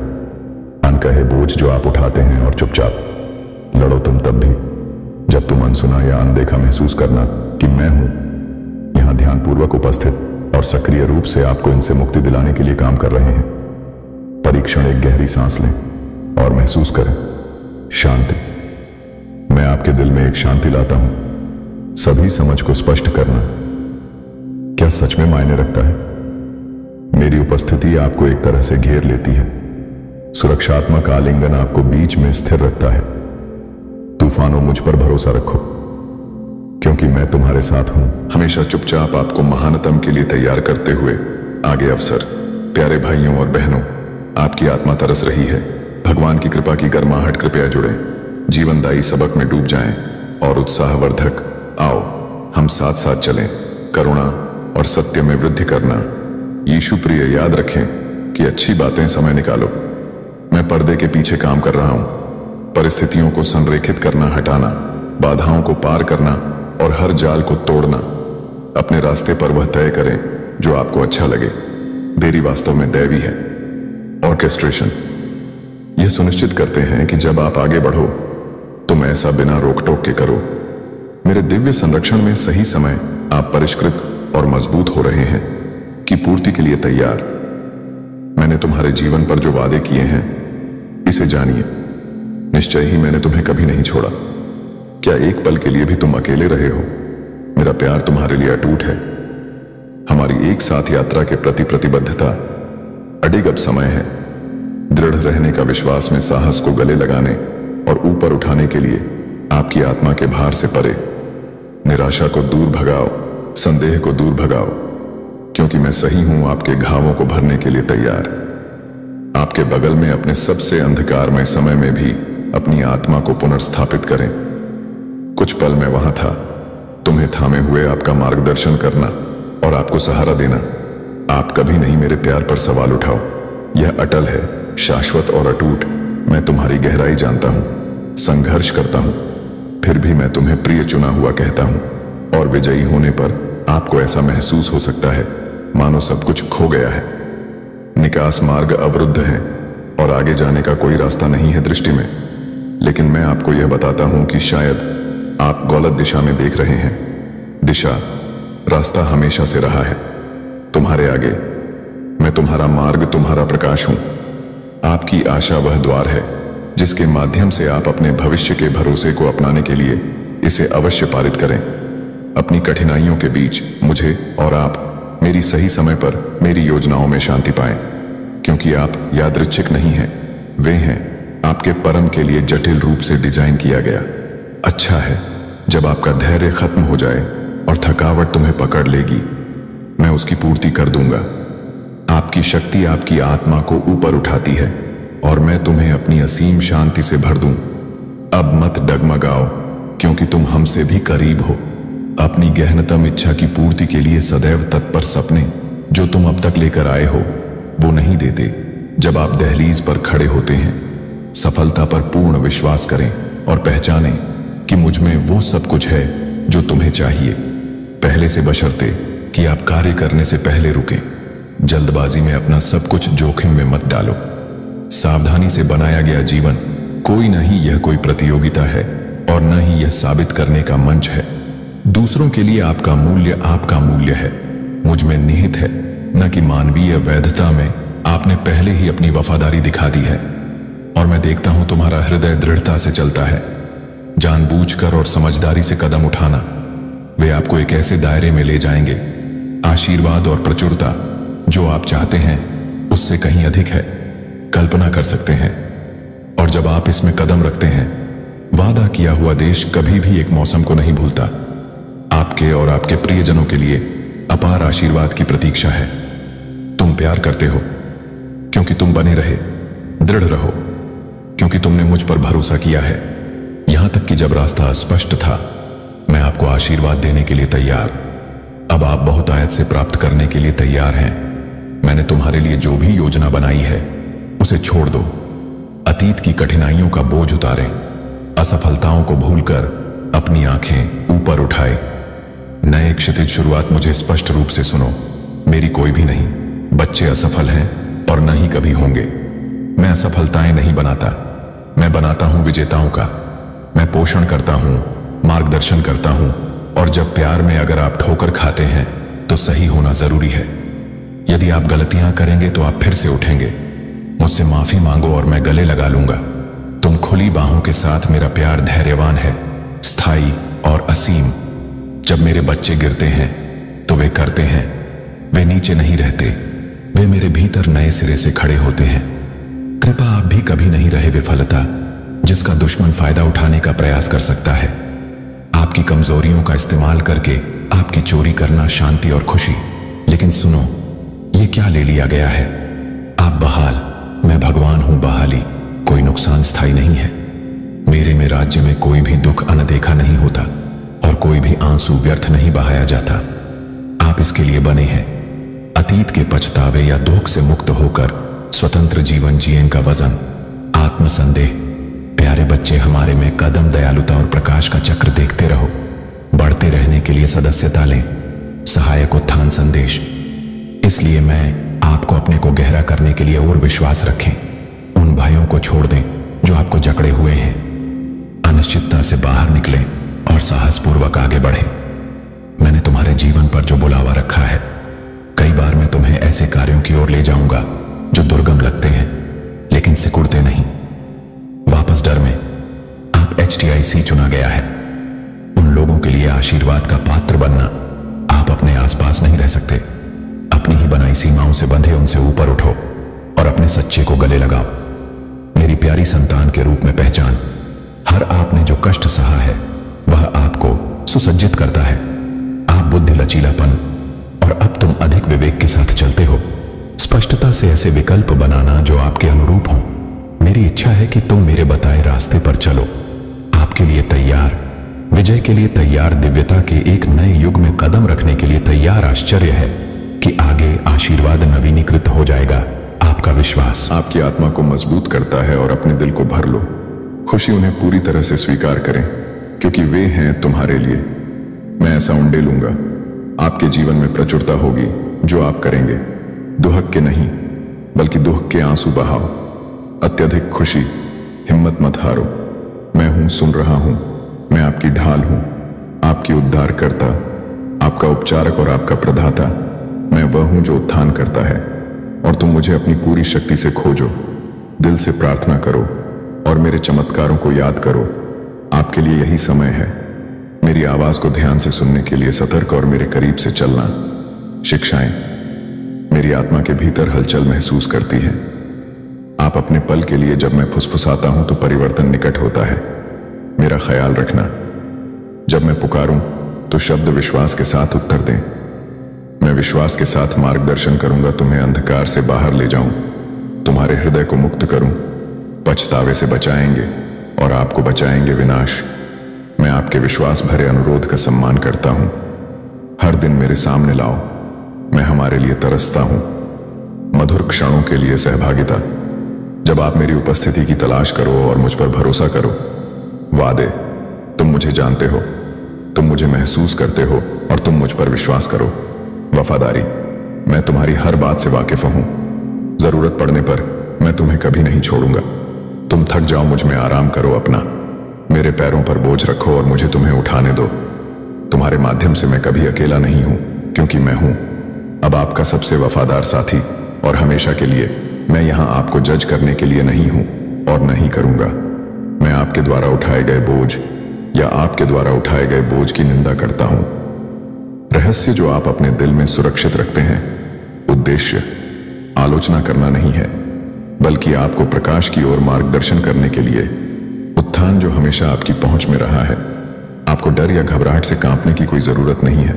अनकहे बोझ जो आप उठाते हैं और चुपचाप लड़ो तुम तब भी जब तुम अनसुना या अनदेखा महसूस करना कि मैं हूं यहां ध्यानपूर्वक उपस्थित और सक्रिय रूप से आपको इनसे मुक्ति दिलाने के लिए काम कर रहे हैं। परीक्षण, एक गहरी सांस लें और महसूस करें शांति। मैं आपके दिल में एक शांति लाता हूं। सभी समझ को स्पष्ट करना क्या सच में मायने रखता है। मेरी उपस्थिति आपको एक तरह से घेर लेती है। सुरक्षात्मक आलिंगन आपको बीच में स्थिर रखता है। तूफानों, मुझ पर भरोसा रखो, क्योंकि मैं तुम्हारे साथ हूं। हमेशा चुपचाप आपको महानतम के लिए तैयार करते हुए आगे अवसर। प्यारे भाइयों और बहनों, आपकी आत्मा तरस रही है। भगवान की कृपा की गर्माहट कृपया जुड़ें। जीवनदायी सबक में डूब जाएं और उत्साहवर्धक आओ हम साथ साथ चलें। करुणा और सत्य में वृद्धि करना। यीशु प्रिय, याद रखें कि अच्छी बातें समय निकालो। मैं पर्दे के पीछे काम कर रहा हूं। परिस्थितियों को संरेखित करना, हटाना, बाधाओं को पार करना और हर जाल को तोड़ना। अपने रास्ते पर वह तय करें जो आपको अच्छा लगे। देरी वास्तव में दैवी है। ऑर्केस्ट्रेशन यह सुनिश्चित करते हैं कि जब आप आगे बढ़ो तुम ऐसा बिना रोक टोक के करो। मेरे दिव्य संरक्षण में सही समय आप परिष्कृत और मजबूत हो रहे हैं कि पूर्ति के लिए तैयार। मैंने तुम्हारे जीवन पर जो वादे किए हैं इसे जानिए। निश्चय ही मैंने तुम्हें कभी नहीं छोड़ा। क्या एक पल के लिए भी तुम अकेले रहे हो? मेरा प्यार तुम्हारे लिए अटूट है। हमारी एक साथ यात्रा के प्रति प्रतिबद्धता अडिग अब समय है। दृढ़ रहने का विश्वास में साहस को गले लगाने और ऊपर उठाने के लिए आपकी आत्मा के भार से परे। निराशा को दूर भगाओ, संदेह को दूर भगाओ, क्योंकि मैं सही हूं आपके घावों को भरने के लिए तैयार। आपके बगल में अपने सबसे अंधकारमय समय में भी अपनी आत्मा को पुनर्स्थापित करें। कुछ पल मैं वहां था, तुम्हें थामे हुए आपका मार्गदर्शन करना और आपको सहारा देना। आप कभी नहीं मेरे प्यार पर सवाल उठाओ। यह अटल है, शाश्वत और अटूट। मैं तुम्हारी गहराई जानता हूं, संघर्ष करता हूं, फिर भी मैं तुम्हें प्रिय चुना हुआ कहता हूं। और विजयी होने पर आपको ऐसा महसूस हो सकता है मानो सब कुछ खो गया है। निकास मार्ग अवरुद्ध है और आगे जाने का कोई रास्ता नहीं है दृष्टि में। लेकिन मैं आपको यह बताता हूं कि शायद आप गलत दिशा में देख रहे हैं। दिशा, रास्ता हमेशा से रहा है तुम्हारे आगे। मैं तुम्हारा मार्ग, तुम्हारा प्रकाश हूं। आपकी आशा वह द्वार है जिसके माध्यम से आप अपने भविष्य के भरोसे को अपनाने के लिए इसे अवश्य पारित करें। अपनी कठिनाइयों के बीच मुझे और आप मेरी सही समय पर मेरी योजनाओं में शांति पाएं, क्योंकि आप यादृच्छिक नहीं हैं, वे हैं आपके परम के लिए जटिल रूप से डिजाइन किया गया। अच्छा है, जब आपका धैर्य खत्म हो जाए और थकावट तुम्हें पकड़ लेगी, मैं उसकी पूर्ति कर दूंगा। आपकी शक्ति आपकी आत्मा को ऊपर उठाती है और मैं तुम्हें अपनी असीम शांति से भर दूं। अब मत डगमगाओ, क्योंकि तुम हमसे भी करीब हो। अपनी गहनतम इच्छा की पूर्ति के लिए सदैव तत्पर सपने जो तुम अब तक लेकर आए हो वो नहीं देते। जब आप दहलीज पर खड़े होते हैं, सफलता पर पूर्ण विश्वास करें और पहचानें कि मुझ में वो सब कुछ है जो तुम्हें चाहिए। पहले से बशर्ते कि आप कार्य करने से पहले रुकें। जल्दबाजी में अपना सब कुछ जोखिम में मत डालो। सावधानी से बनाया गया जीवन कोई नहीं, यह कोई प्रतियोगिता है और न ही यह साबित करने का मंच है। दूसरों के लिए आपका मूल्य है, मुझ में निहित है, न कि मानवीय वैधता में। आपने पहले ही अपनी वफादारी दिखा दी है और मैं देखता हूं तुम्हारा हृदय दृढ़ता से चलता है। जानबूझकर और समझदारी से कदम उठाना, वे आपको एक ऐसे दायरे में ले जाएंगे। आशीर्वाद और प्रचुरता जो आप चाहते हैं उससे कहीं अधिक है, कल्पना कर सकते हैं। और जब आप इसमें कदम रखते हैं, वादा किया हुआ देश कभी भी एक मौसम को नहीं भूलता। आपके और आपके प्रियजनों के लिए अपार आशीर्वाद की प्रतीक्षा है। तुम प्यार करते हो क्योंकि तुम बने रहे, दृढ़ रहो क्योंकि तुमने मुझ पर भरोसा किया है। यहां तक कि जब रास्ता स्पष्ट था, मैं आपको आशीर्वाद देने के लिए तैयार। अब आप बहुतायत से प्राप्त करने के लिए तैयार हैं। मैंने तुम्हारे लिए जो भी योजना बनाई है उसे छोड़ दो। अतीत की कठिनाइयों का बोझ उतारें, असफलताओं को भूलकर अपनी आंखें ऊपर उठाए। नए क्षितिज शुरुआत मुझे स्पष्ट रूप से सुनो। मेरी कोई भी नहीं, बच्चे असफल हैं और न ही कभी होंगे। मैं असफलताएं नहीं बनाता, मैं बनाता हूं विजेताओं का। मैं पोषण करता हूं, मार्गदर्शन करता हूं, और जब प्यार में अगर आप ठोकर खाते हैं तो सही होना जरूरी है। यदि आप गलतियां करेंगे तो आप फिर से उठेंगे। मुझसे माफी मांगो और मैं गले लगा लूंगा। तुम खुली बाहों के साथ, मेरा प्यार धैर्यवान है, स्थायी और असीम। जब मेरे बच्चे गिरते हैं तो वे करते हैं, वे नीचे नहीं रहते, वे मेरे भीतर नए सिरे से खड़े होते हैं। कृपा आप भी कभी नहीं रहे विफलता जिसका दुश्मन फायदा उठाने का प्रयास कर सकता है। आपकी कमजोरियों का इस्तेमाल करके आपकी चोरी करना शांति और खुशी। लेकिन सुनो, ये क्या ले लिया गया है? आप बहाल, मैं भगवान हूं बहाली। कोई नुकसान स्थायी नहीं है। मेरे में राज्य में कोई भी दुख अनदेखा नहीं होता और कोई भी आंसू व्यर्थ नहीं बहाया जाता। आप इसके लिए बने हैं। अतीत के पछतावे या दुख से मुक्त होकर स्वतंत्र जीवन जिएं का वजन, आत्मसंदेह। प्यारे बच्चे, हमारे में कदम, दयालुता और प्रकाश का चक्र देखते रहो। बढ़ते रहने के लिए सदस्यता लें, सहायक उत्थान संदेश। इसलिए मैं आपको अपने को गहरा करने के लिए और विश्वास रखें। उन भयों को छोड़ दें जो आपको जकड़े हुए हैं। अनिश्चितता से बाहर निकलें और साहसपूर्वक आगे बढ़ें। मैंने तुम्हारे जीवन पर जो बुलावा रखा है, कई बार मैं तुम्हें ऐसे कार्यों की ओर ले जाऊंगा जो दुर्गम लगते हैं लेकिन सिकुड़ते नहीं। वापस डर में आप HTIC चुना गया है। उन लोगों के लिए आशीर्वाद का पात्र बनना। आप अपने आसपास नहीं रह सकते। अपनी ही बनाई सीमाओं से बंधे उनसे ऊपर उठो और अपने सच्चे को गले लगाओ। मेरी प्यारी संतान के रूप में पहचान, हर आपने जो कष्ट सहा है वह आपको सुसज्जित करता है। आप बुद्धि, लचीलापन और अब तुम अधिक विवेक के साथ चलते हो। स्पष्टता से ऐसे विकल्प बनाना जो आपके अनुरूप हों। मेरी इच्छा है कि तुम मेरे बताए रास्ते पर चलो। आपके लिए तैयार, विजय के लिए तैयार, दिव्यता के एक नए युग में कदम रखने के लिए तैयार। आश्चर्य है कि आगे आशीर्वाद नवीनीकृत हो जाएगा। आपका विश्वास आपकी आत्मा को मजबूत करता है और अपने दिल को भर लो। खुशी उन्हें पूरी तरह से स्वीकार करें क्योंकि वे हैं तुम्हारे लिए। मैं ऐसा उंडेलूंगा। आपके जीवन में प्रचुरता होगी जो आप करेंगे। दुहक के नहीं बल्कि दुख के आंसू बहाओ। अत्यधिक खुशी, हिम्मत मत हारो। मैं हूं, सुन रहा हूं। मैं आपकी ढाल हूं, आपकी उद्धार करता, आपका उपचारक और आपका प्रदाता। मैं वह हूं जो उत्थान करता है और तुम मुझे अपनी पूरी शक्ति से खोजो। दिल से प्रार्थना करो और मेरे चमत्कारों को याद करो। आपके लिए यही समय है। मेरी आवाज को ध्यान से सुनने के लिए सतर्क और मेरे करीब से चलना। शिक्षाएं मेरी आत्मा के भीतर हलचल महसूस करती हैं। आप अपने पल के लिए जब मैं फुसफुसाता हूं तो परिवर्तन निकट होता है। मेरा ख्याल रखना। जब मैं पुकारूं तो शब्द विश्वास के साथ उत्तर दें। मैं विश्वास के साथ मार्गदर्शन करूंगा, तुम्हें अंधकार से बाहर ले जाऊं, तुम्हारे हृदय को मुक्त करूं, पछतावे से बचाएंगे और आपको बचाएंगे विनाश। मैं आपके विश्वास भरे अनुरोध का सम्मान करता हूं। हर दिन मेरे सामने लाओ, मैं हमारे लिए तरसता हूं। मधुर क्षणों के लिए सहभागिता। जब आप मेरी उपस्थिति की तलाश करो और मुझ पर भरोसा करो। वादे, तुम मुझे जानते हो, तुम मुझे महसूस करते हो और तुम मुझ पर विश्वास करो। वफादारी, मैं तुम्हारी हर बात से वाकिफ हूं। जरूरत पड़ने पर मैं तुम्हें कभी नहीं छोड़ूंगा। तुम थक जाओ, मुझ में आराम करो अपना। मेरे पैरों पर बोझ रखो और मुझे तुम्हें उठाने दो। तुम्हारे माध्यम से मैं कभी अकेला नहीं हूं, क्योंकि मैं हूं अब आपका सबसे वफादार साथी। और हमेशा के लिए मैं यहां आपको जज करने के लिए नहीं हूं और नहीं करूंगा। मैं आपके द्वारा उठाए गए बोझ या आपके द्वारा उठाए गए बोझ की निंदा करता हूं। रहस्य जो आप अपने दिल में सुरक्षित रखते हैं, उद्देश्य आलोचना करना नहीं है, बल्कि आपको प्रकाश की ओर मार्गदर्शन करने के लिए। उत्थान जो हमेशा आपकी पहुंच में रहा है। आपको डर या घबराहट से कांपने की कोई जरूरत नहीं है।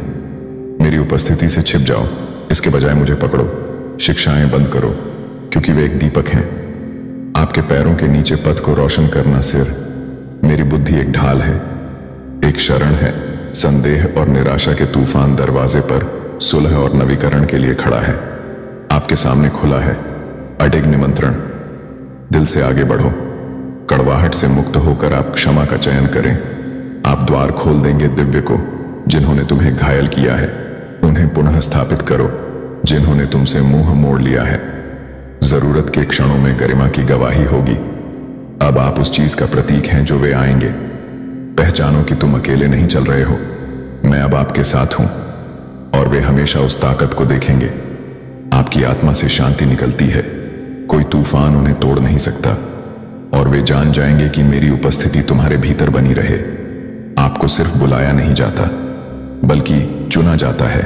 मेरी उपस्थिति से छिप जाओ, इसके बजाय मुझे पकड़ो। शिक्षाएं बंद करो, क्योंकि वे एक दीपक हैं। आपके पैरों के नीचे पथ को रोशन करना सिर। मेरी बुद्धि एक ढाल है, एक शरण है। संदेह और निराशा के तूफान दरवाजे पर सुलह और नवीकरण के लिए खड़ा है। आपके सामने खुला है अडिग निमंत्रण। दिल से आगे बढ़ो। कड़वाहट से मुक्त होकर आप क्षमा का चयन करें। आप द्वार खोल देंगे दिव्य को। जिन्होंने तुम्हें घायल किया है उन्हें पुनः स्थापित करो। जिन्होंने तुमसे मुंह मोड़ लिया है, जरूरत के क्षणों में गरिमा की गवाही होगी। अब आप उस चीज का प्रतीक हैं जो वे आएंगे। पहचानो कि तुम अकेले नहीं चल रहे हो। मैं अब आपके साथ हूं और वे हमेशा उस ताकत को देखेंगे। आपकी आत्मा से शांति निकलती है, कोई तूफान उन्हें तोड़ नहीं सकता। और वे जान जाएंगे कि मेरी उपस्थिति तुम्हारे भीतर बनी रहे। आपको सिर्फ बुलाया नहीं जाता, बल्कि चुना जाता है।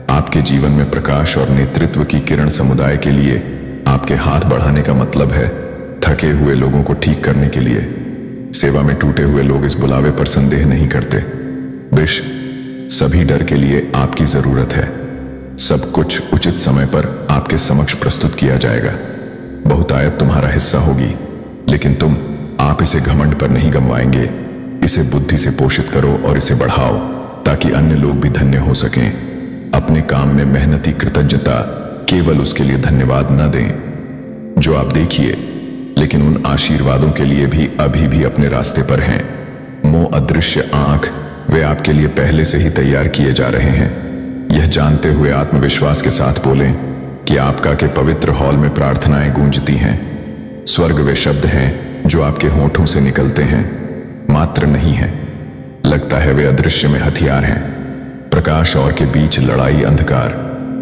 आपके जीवन में प्रकाश और नेतृत्व की किरण समुदाय के लिए आपके हाथ बढ़ाने का मतलब है थके हुए लोगों को ठीक करने के लिए। सेवा में टूटे हुए लोग इस बुलावे पर संदेह नहीं करते। विश, सभी डर के लिए आपकी जरूरत है। सब कुछ उचित समय पर आपके समक्ष प्रस्तुत किया जाएगा। बहुतायत तुम्हारा हिस्सा होगी, लेकिन आप इसे घमंड पर नहीं गंवाएंगे। इसे बुद्धि से पोषित करो और इसे बढ़ाओ, ताकि अन्य लोग भी धन्य हो सकें। अपने काम में मेहनती कृतज्ञता केवल उसके लिए धन्यवाद न दें जो आप देखिए, लेकिन उन आशीर्वादों के लिए भी अभी भी अपने रास्ते पर हैं। मोह अदृश्य आंख, वे आपके लिए पहले से ही तैयार किए जा रहे हैं। यह जानते हुए आत्मविश्वास के साथ बोलें कि आपका के पवित्र हॉल में प्रार्थनाएं गूंजती हैं। स्वर्ग वे शब्द हैं जो आपके होठों से निकलते हैं, मात्र नहीं है। लगता है वे अदृश्य में हथियार हैं। प्रकाश और के बीच लड़ाई, अंधकार।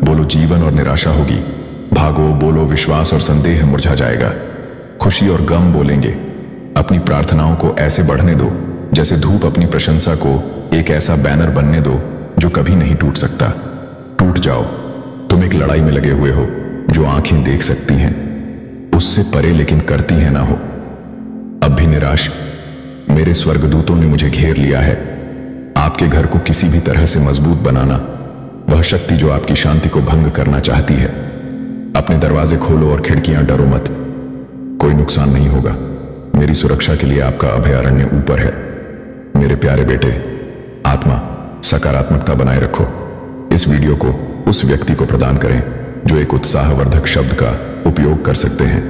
बोलो जीवन और निराशा होगी। भागो, बोलो विश्वास और संदेह मुरझा जाएगा। खुशी और गम बोलेंगे। अपनी प्रार्थनाओं को ऐसे बढ़ने दो जैसे धूप अपनी प्रशंसा को एक ऐसा बैनर बनने दो जो कभी नहीं टूट सकता। टूट जाओ। तुम एक लड़ाई में लगे हुए हो जो आंखें देख सकती हैं, उससे परे लेकिन करती है ना हो। अब भी निराश, मेरे स्वर्गदूतों ने मुझे घेर लिया है। आपके घर को किसी भी तरह से मजबूत बनाना, वह शक्ति जो आपकी शांति को भंग करना चाहती है। अपने दरवाजे खोलो और खिड़कियां, डरो मत, कोई नुकसान नहीं होगा। मेरी सुरक्षा के लिए आपका अभयारण्य ऊपर है। मेरे प्यारे बेटे, आत्मा, सकारात्मकता बनाए रखो। इस वीडियो को उस व्यक्ति को प्रदान करें जो एक उत्साहवर्धक शब्द का उपयोग कर सकते हैं।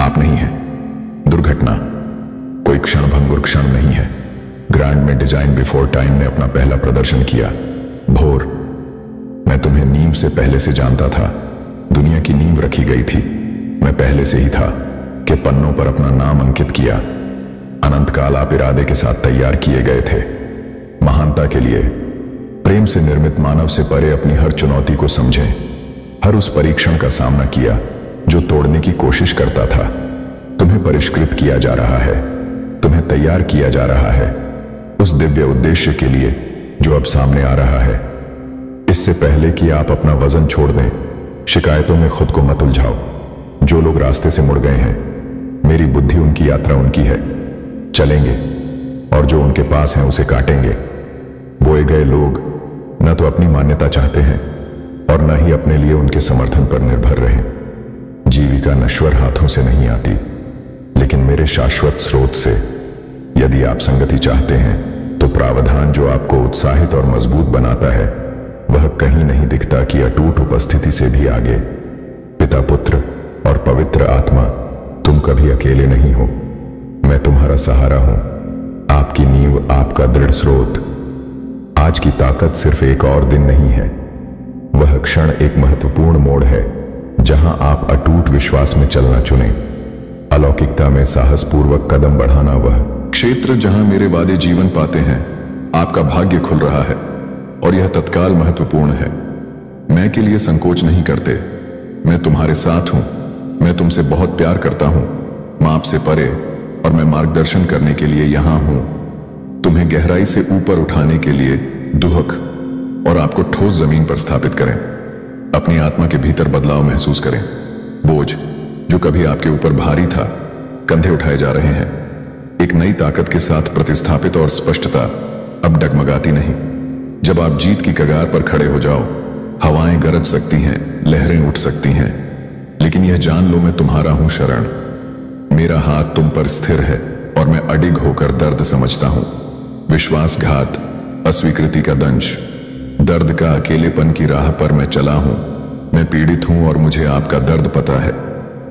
आप नहीं हैं दुर्घटना, कोई क्षणभंगुर क्षण नहीं है। ग्रांड में डिजाइन बिफोर टाइम ने अपना पहला प्रदर्शन किया। भोर, मैं तुम्हें नींव से पहले से जानता था। दुनिया की नींव रखी गई थी, मैं पहले से ही था कि पन्नों पर अपना नाम अंकित किया। अनंत काल आप इरादे के साथ तैयार किए गए थे। महानता के लिए प्रेम से निर्मित मानव से परे अपनी हर चुनौती को समझें। हर उस परीक्षण का सामना किया जो तोड़ने की कोशिश करता था। तुम्हें परिष्कृत किया जा रहा है, तुम्हें तैयार किया जा रहा है। उस दिव्य उद्देश्य के लिए जो अब सामने आ रहा है। इससे पहले कि आप अपना वजन छोड़ दें, शिकायतों में खुद को मत उलझाओ। जो लोग रास्ते से मुड़ गए हैं, मेरी बुद्धि उनकी यात्रा उनकी है, चलेंगे, और जो उनके पास हैं उसे काटेंगे। बोए गए लोग न तो अपनी मान्यता चाहते हैं और न ही अपने लिए उनके समर्थन पर निर्भर रहे। जीविका नश्वर हाथों से नहीं आती, लेकिन मेरे शाश्वत स्रोत से। यदि आप संगति चाहते हैं तो प्रावधान जो आपको उत्साहित और मजबूत बनाता है, वह कहीं नहीं दिखता कि अटूट उपस्थिति से भी आगे। पिता, पुत्र और पवित्र आत्मा, तुम कभी अकेले नहीं हो। मैं तुम्हारा सहारा हूं, आपकी नींव, आपका दृढ़ स्रोत। आज की ताकत सिर्फ एक और दिन नहीं है, वह क्षण एक महत्वपूर्ण मोड़ है जहां आप अटूट विश्वास में चलना चुने। अलौकिकता में साहसपूर्वक कदम बढ़ाना, वह क्षेत्र जहां मेरे वादे जीवन पाते हैं। आपका भाग्य खुल रहा है और यह तत्काल महत्वपूर्ण है। मैं के लिए संकोच नहीं करते, मैं तुम्हारे साथ हूं। मैं तुमसे बहुत प्यार करता हूं, माप से परे, और मैं मार्गदर्शन करने के लिए यहां हूं। तुम्हें गहराई से ऊपर उठाने के लिए दुहक और आपको ठोस जमीन पर स्थापित करें। अपनी आत्मा के भीतर बदलाव महसूस करें। बोझ जो कभी आपके ऊपर भारी था, कंधे उठाए जा रहे हैं। एक नई ताकत के साथ प्रतिस्थापित, और स्पष्टता अब डगमगाती नहीं। जब आप जीत की कगार पर खड़े हो जाओ, हवाएं गरज सकती हैं, लहरें उठ सकती हैं, लेकिन यह जान लो मैं तुम्हारा हूं शरण। मेरा हाथ तुम पर स्थिर है और मैं अडिग होकर दर्द समझता हूं। विश्वासघात, अस्वीकृति का दंश, दर्द का अकेलेपन की राह पर मैं चला हूं। मैं पीड़ित हूं और मुझे आपका दर्द पता है।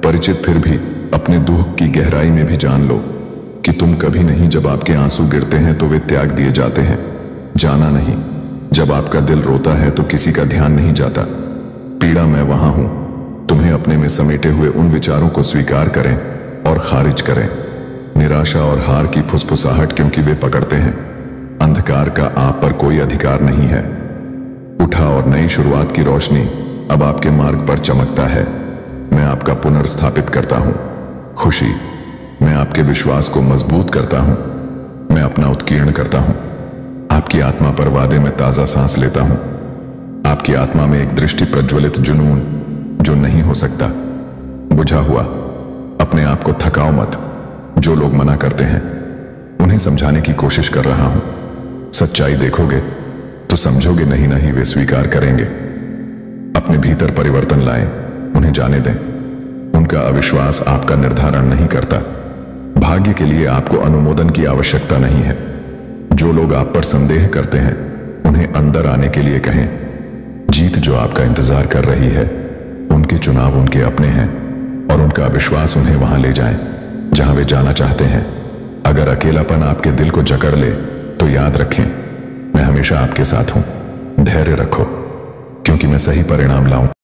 परिचित फिर भी अपने दुख की गहराई में भी जान लो कि तुम कभी नहीं। जब आपके आंसू गिरते हैं तो वे त्याग दिए जाते हैं, जाना नहीं। जब आपका दिल रोता है तो किसी का ध्यान नहीं जाता। पीड़ा मैं वहां हूं। तुम्हें अपने में समेटे हुए उन विचारों को स्वीकार करें और खारिज करें। निराशा और हार की फुसफुसाहट, क्योंकि वे पकड़ते हैं। अंधकार का आप पर कोई अधिकार नहीं है। उठा और नई शुरुआत की रोशनी अब आपके मार्ग पर चमकता है। मैं आपका पुनर्स्थापित करता हूं। खुशी, मैं आपके विश्वास को मजबूत करता हूं। मैं अपना उत्कीर्ण करता हूं। आपकी आत्मा पर वादे में ताजा सांस लेता हूं। आपकी आत्मा में एक दृष्टि प्रज्वलित जुनून जो नहीं हो सकता, बुझा हुआ। अपने आप को थकाओ मत। जो लोग मना करते हैं उन्हें समझाने की कोशिश कर रहा हूं। सच्चाई देखोगे तो समझोगे, नहीं नहीं वे स्वीकार करेंगे। अपने भीतर परिवर्तन लाएं, उन्हें जाने दें। उनका अविश्वास आपका निर्धारण नहीं करता। भाग्य के लिए आपको अनुमोदन की आवश्यकता नहीं है। जो लोग आप पर संदेह करते हैं उन्हें अंदर आने के लिए कहें। जीत जो आपका इंतजार कर रही है, उनके चुनाव उनके अपने हैं और उनका अविश्वास उन्हें वहां ले जाए जहां वे जाना चाहते हैं। अगर अकेलापन आपके दिल को जकड़ ले तो याद रखें, मैं हमेशा आपके साथ हूं। धैर्य रखो, क्योंकि मैं सही परिणाम लाऊं।